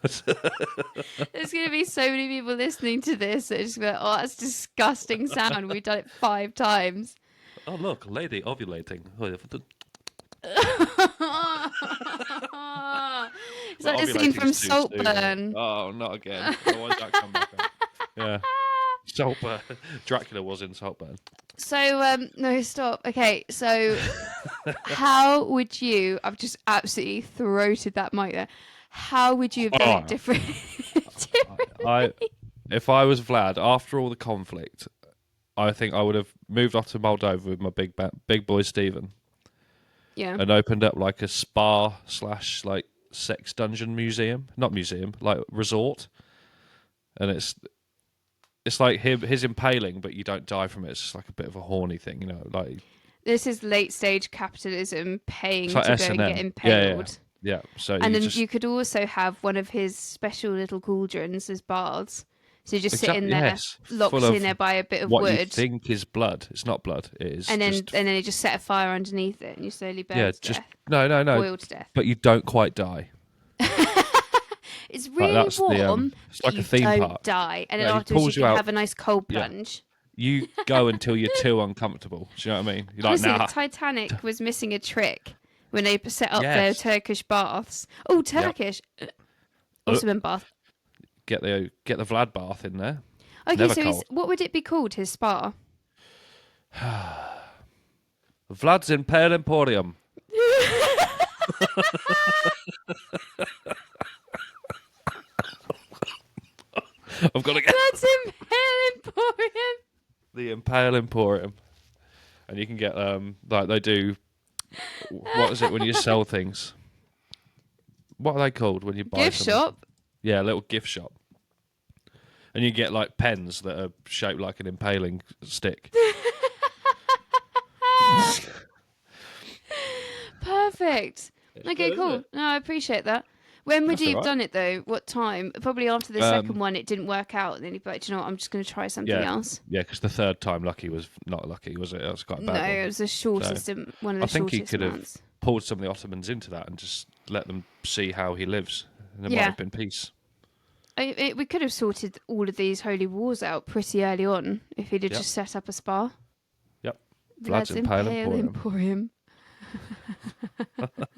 There's going to be so many people listening to this that are just going to be like, oh, that's a disgusting sound. We've done it 5 times. Oh, look, lady ovulating. It's like the scene from Saltburn. Oh, not again. Why did that come back up? Yeah. Saltburn. Dracula was in Saltburn. So, no, stop. Okay, so how would you... I've just absolutely throated that mic there. How would you have done it different? If I was Vlad, after all the conflict, I think I would have moved off to Moldova with my big boy Stephen. Yeah. And opened up like a spa / like sex dungeon museum. Not museum, like resort. And it's like his impaling, but you don't die from it. It's just like a bit of a horny thing, you know, like... This is late stage capitalism paying like to S&M. go and get impaled. Yeah. So and then you could also have one of his special little cauldrons as baths. So you just sit in there, locked in there by a bit of wood. What you think is blood. It's not blood. It is. And then you just set a fire underneath it and you slowly burn to death. No. Boil to death. But you don't quite die. It's really warm. It's like a theme don't park. die. And then afterwards you can have a nice cold plunge. You go until you're too uncomfortable. Do you know what I mean? You're honestly, like, nah. The Titanic was missing a trick when they set up their Turkish baths. Oh, Turkish. Yep. Ottoman bath. Get the Vlad bath in there. Okay, Never so what would it be called, his spa? Vlad's Impale Emporium. I've got to get... Vlad's Impale Emporium. The Impale Emporium. And you can get, like they do... What is it when you sell things? What are they called when you buy gift shop? Yeah, a little gift shop. And you get like pens that are shaped like an impaling stick. Perfect. Okay, cool. No, I appreciate that. When would you have done it though? What time? Probably after the second one, it didn't work out. And then you'd be like, do you know what? I'm just going to try something else. Yeah, because the third time lucky was not lucky, was it? That was quite bad. No, it was the shortest, one of the shortest. I think he could have pulled some of the Ottomans into that and just let them see how he lives. And there might have been peace. We could have sorted all of these holy wars out pretty early on if he'd have Yep. just set up a spa. Yep. Vlad's Vlad's Impale Impale Emporium. Emporium.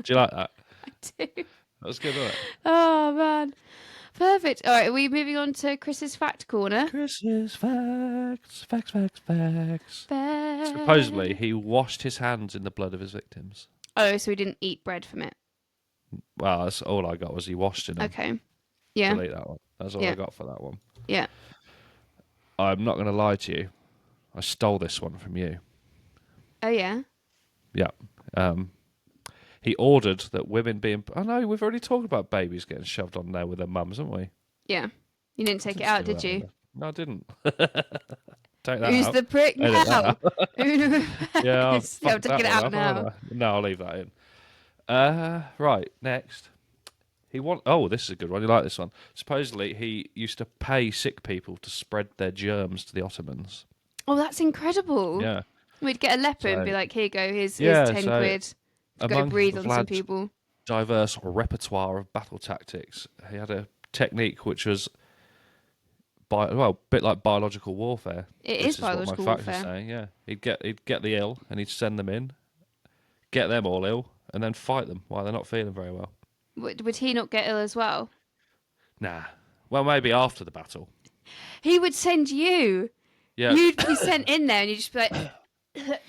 Do you like that? I do. That was good, wasn't it? Oh man, perfect. All right, are we moving on to Chris's fact corner? Chris's facts. Facts. Fact. Supposedly, he washed his hands in the blood of his victims. Oh, so we didn't eat bread from it. Well, that's all I got was he washed in them. Okay. Yeah. Delete that one. That's all Yeah. I got for that one. Yeah. I'm not going to lie to you. I stole this one from you. Oh yeah. Yeah. He ordered that women being... I know, we've already talked about babies getting shoved on there with their mums, haven't we? Yeah. You didn't take it out, did you? No, I didn't. Take that Who's out. the prick Edit now? that out. Yeah, I'm fucked taking it that out one now. haven't I? No, I'll leave that in. Right, next. Oh, this is a good one. You like this one? Supposedly, he used to pay sick people to spread their germs to the Ottomans. Oh, that's incredible. Yeah. We'd get a leper and be So- like, here you go, here's Yeah, 10 so quid. Go among breathe on some Vlad's people. diverse repertoire of battle tactics, he had a technique which was, a bit like biological warfare. It This is what biological my facts are warfare. saying. Yeah, he'd get the ill and he'd send them in, get them all ill, and then fight them while they're not feeling very well. Would he not get ill as well? Nah. Well, maybe after the battle. He would send you. Yeah. You'd be sent in there and you'd just be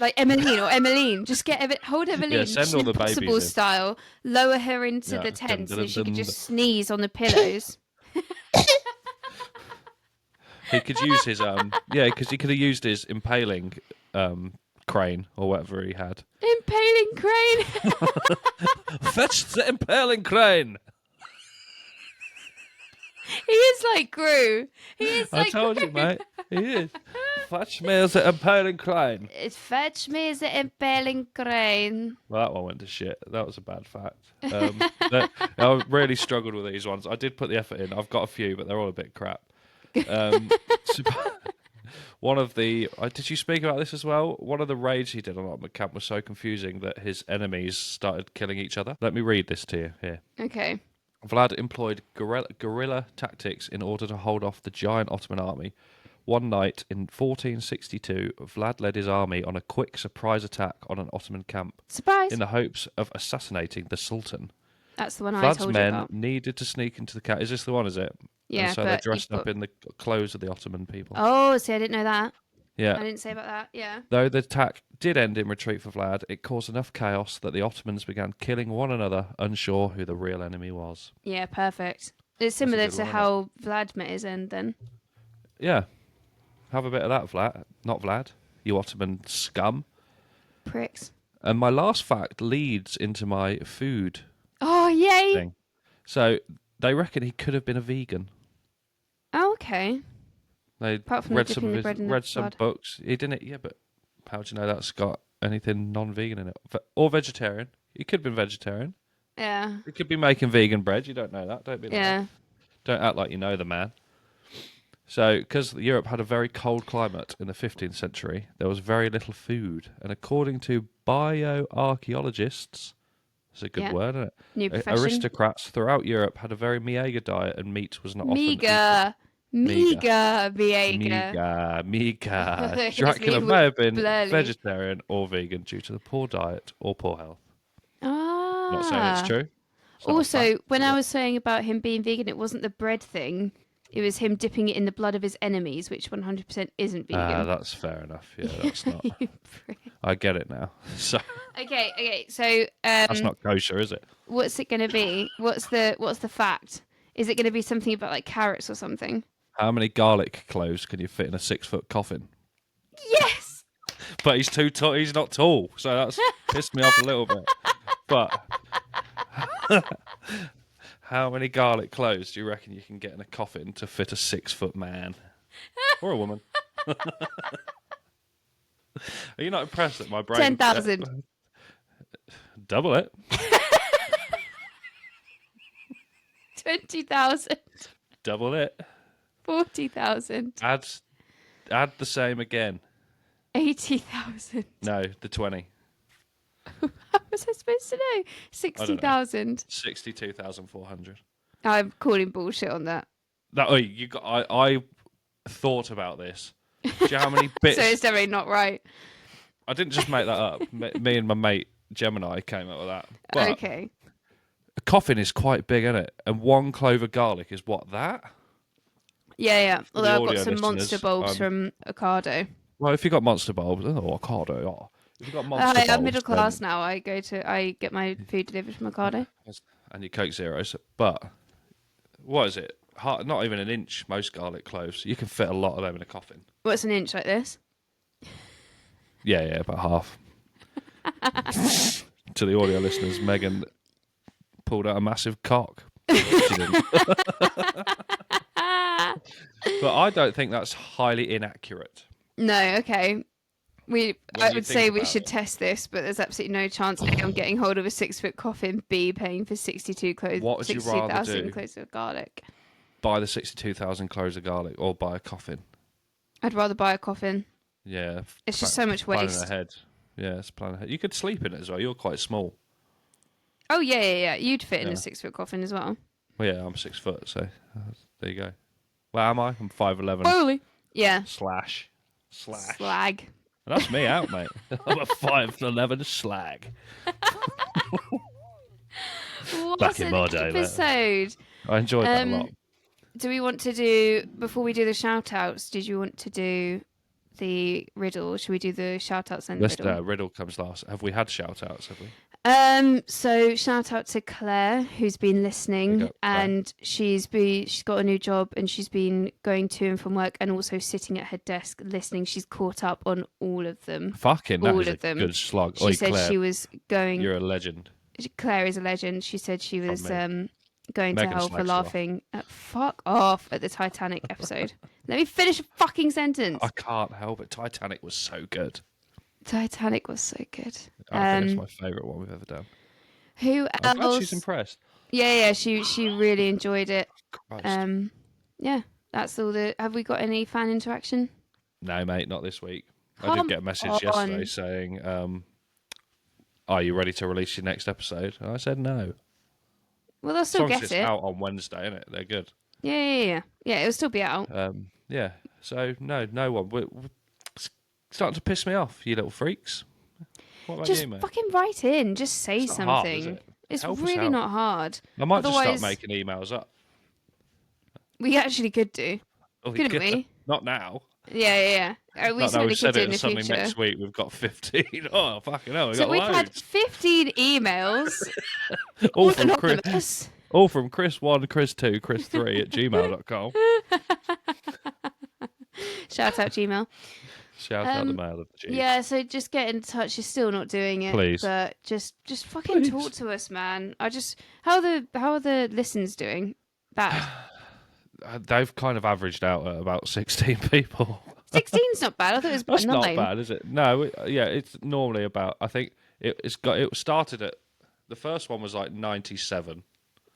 like Emmeline, just hold Emmeline, Yeah, send all the Impossible babies in. style, lower her into Yeah. the tent Dun, so she dun, could dun, just sneeze on the pillows. He could use his because he could have used his impaling crane or whatever he had. Impaling crane. Fetch the impaling crane. He is like Gru. He is like I told Gru. you, mate. He is. Fetch me the impaling crane. Fetch me the impaling crane. Well, that one went to shit. That was a bad fact. I really struggled with these ones. I did put the effort in. I've got a few, but they're all a bit crap. One of the... did you speak about this as well? One of the raids he did on Ottoman camp was so confusing that his enemies started killing each other. Let me read this to you here. Okay. Vlad employed guerrilla tactics in order to hold off the giant Ottoman army. One night in 1462, Vlad led his army on a quick surprise attack on an Ottoman camp Surprise. in the hopes of assassinating the Sultan. That's the one I Vlad's told you men about. needed to sneak into the camp. Is this the one, is it? Yeah, And so but they're you've dressed up got- in the clothes of the Ottoman people. Oh, see, I didn't know that. Yeah. I didn't say about that. Yeah. Though the attack did end in retreat for Vlad, it caused enough chaos that the Ottomans began killing one another, unsure who the real enemy was. Yeah, perfect. It's similar good to one, how Vlad met his end then. Yeah. Have a bit of that, Vlad. Not Vlad. You Ottoman scum. Pricks. And my last fact leads into my food Oh, yay. thing. So they reckon he could have been a vegan. Oh, okay. They Apart from read dipping some of the his, bread in the read some blood. books. He didn't. Yeah, but how do you know that's got anything non-vegan in it? Or vegetarian? He could have been vegetarian. Yeah. He could be making vegan bread. You don't know that. Don't be like Yeah. that. Don't act like you know the man. So, because Europe had a very cold climate in the 15th century, there was very little food. And according to bioarchaeologists, it's a good Yeah. word, isn't it? New profession. Aristocrats throughout Europe had a very meager diet, and meat was not often eaten. Meager. Meager. Meager. His Dracula name may have been blurry. vegetarian or vegan due to the poor diet or poor health. Ah. Not saying it's true. It's not a Also, fact. when I was saying about him being vegan, it wasn't the bread thing. It was him dipping it in the blood of his enemies, which 100% isn't vegan. That's fair enough. Yeah, that's not. You prick. I get it now. So Okay. So, that's not kosher, is it? what's it going to be? What's the fact? Is it going to be something about like carrots or something? How many garlic cloves can you fit in a 6-foot coffin? Yes. But he's too tall. He's not tall, so that's pissed me off a little bit. But how many garlic cloves do you reckon you can get in a coffin to fit a 6-foot man or a woman? Are you not impressed that my brain? 10,000. Double it. 20,000. Double it. 40,000. Add the same again. 80,000. No, the 20. How was I supposed to know? 60,000. 62,400. I'm calling bullshit on that. You got. I thought about this. Do you know how many bits? So it's definitely not right. I didn't just make that up. Me and my mate Gemini came up with that. But Okay. a coffin is quite big, isn't it? And 1 clove of garlic is what, that? Yeah. For the Although I've got audio some monster listeners, bulbs from Ocado. well, if you've got monster bulbs, Ocado. Oh. If you've got monster bulbs, I'm middle class then, now. I get my food delivered from Ocado. and your Coke Zeros. But what is it? Not even an inch. Most garlic cloves. You can fit a lot of them in a coffin. What's an inch like this? Yeah, about half. To the audio listeners, Megan pulled out a massive cock. She didn't. But I don't think that's highly inaccurate. No, okay. I would say we should it. test this, but there's absolutely no chance A, I'm getting hold of a 6-foot coffin, B, paying for 62,000 What would you rather do? cloves of garlic. Buy the 62,000 cloves of garlic or buy a coffin? I'd rather buy a coffin. Yeah. It's just so much waste. Planning ahead. Yeah, it's planning ahead. You could sleep in it as well. You're quite small. Oh, yeah. You'd fit in a 6-foot coffin as well. Well, yeah, I'm 6 foot, so there you go. Well, am I? I'm 5'11". Holy. Yeah. Slash. Slag. That's me out, mate. I'm a 5'11" slag. Back in my day, episode. I enjoyed that a lot. Do we want to do, before we do the shout-outs, did you want to do the riddle? Should we do the shout-outs and the riddle? Riddle comes last. Have we had shout-outs, have we? So shout out to Claire, who's been listening, and she's got a new job, and she's been going to and from work, and also sitting at her desk listening. She's caught up on all of them. Fucking, that is a good slog. She said Claire, she was going. You're a legend. Claire is a legend. She said she was going to hell for laughing at fuck off at the Titanic episode. Let me finish a fucking sentence. I can't help it. Titanic was so good. Titanic was so good. I think it's my favourite one we've ever done. Who else? I'm glad she's impressed. Yeah, she really enjoyed it. Christ. Yeah, that's all. Have we got any fan interaction? No, mate, not this week. I did get a message yesterday saying, "Are you ready to release your next episode?" And I said no. Well, they'll still get it. It's out on Wednesday, isn't it? They're good. Yeah. It'll still be out. Yeah. So no one. We're starting to piss me off, you little freaks. What about just you, mate? Fucking write in. Just say something. Hard, is it? It's really not hard. I might just start making emails up. We actually could do. Couldn't we? Not now. Yeah. We certainly could do in the future. Next week we've got 15. Oh, fucking hell. We've had 15 emails. all from Chris. All from Chris1, Chris2, Chris3 at gmail.com. Shout out Gmail. Shout out the mail of the G. Yeah, so just get in touch. You're still not doing it, please. But just fucking talk to us, man. How are the listens doing? Bad. They've kind of averaged out at about 16 people. 16's not bad. I thought it was about 9. That's not bad, is it? No, it's normally about. I think it started at the first one was like 97.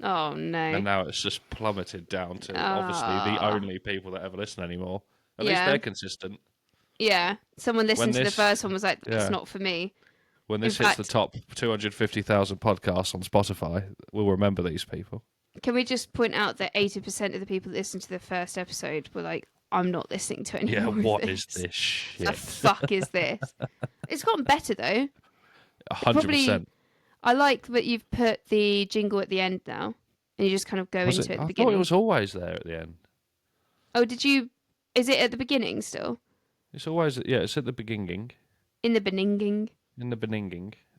Oh no! And now it's just plummeted down to obviously the only people that ever listen anymore. At least they're consistent. Yeah, someone listened to the first one was like, "It's not for me." When this hits the top 250,000 podcasts on Spotify, we'll remember these people. Can we just point out that 80% of the people that listened to the first episode were like, "I'm not listening to it anymore." Yeah, what is this shit? The fuck is this? It's gotten better though. 100%. I like that you've put the jingle at the end now, and you just kind of go into it at the beginning. I thought it was always there at the end. Oh, did you? Is it at the beginning still? It's always, it's at the beginning. In the beninging.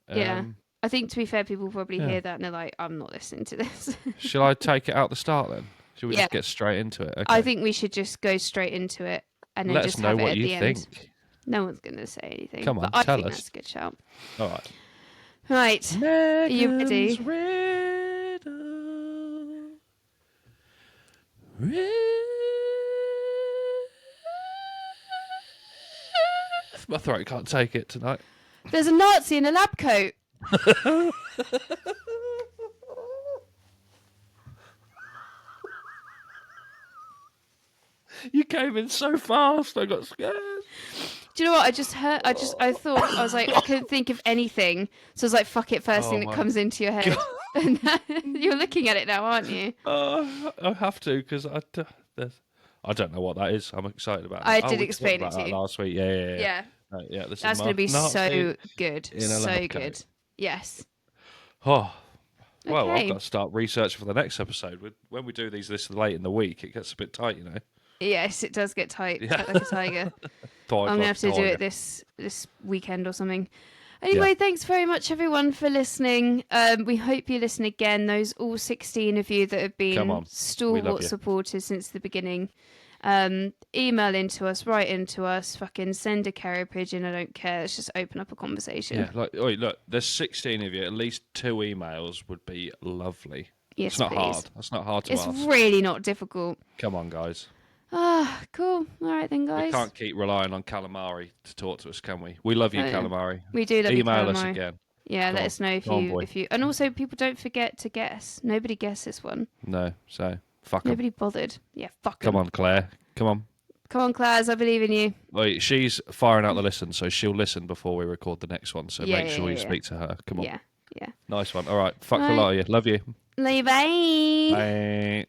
Yeah. I think, to be fair, people probably hear that and they're like, I'm not listening to this. Shall I take it out the start then? Should we just get straight into it? Okay. I think we should just go straight into it and then just have it at the end. Let us know what you think. No one's going to say anything. Come on, tell us. I think us. that's a good shout. All right. Right. Megan's Are you ready? Riddle. My throat can't take it tonight. There's a Nazi in a lab coat. You came in so fast, I got scared. Do you know what? I thought, I was like, I couldn't think of anything. So I was like, fuck it, first thing that comes into your head. You're looking at it now, aren't you? I have to, because I don't know what that is. I'm excited about it. I Oh, did we talked explain it about to that you. last week. Yeah. Yeah, Yeah, this is that's going to be Nazi so good. in a So lab coat. good. Yes. Oh, well, I've Okay. got to start researching for the next episode. When we do these this late in the week, it gets a bit tight, you know. Yes, it does get tight. Yeah, Tight like a tiger. tight I'm gonna like a have to do tiger. it this weekend or something. Yeah, Anyway, thanks very much everyone for listening. We hope you listen again. Those all 16 of you that have come been on, we love stalwart you. supporters since the beginning. Email into us, write into us, fucking send a carrier pigeon. I don't care. Let's just open up a conversation. Yeah, like, wait, look, there's 16 of you. At least 2 emails would be lovely. It's Yes, not please. hard. That's not hard to It's ask. really not difficult. Come on, guys. Ah, cool. All right then, We guys. can't keep relying on calamari to talk to us, can we? We love you, Oh, yeah. calamari. We do love you, Email us calamari. again. Yeah, Come let on, us know come on, boy. if you, and also people don't forget to guess. Nobody guessed this one. No, so fuck them. Nobody bothered. Yeah, fuck Come 'em. on, Claire. Come on. Come on, Clars, I believe in you. Wait, she's firing out the listen, so she'll listen before we record the next one. So Yeah, make sure you yeah. speak to her. Come on. Yeah, yeah. Nice one. All right. Fuck All the right. lot of you. Love you. Bye. Bye.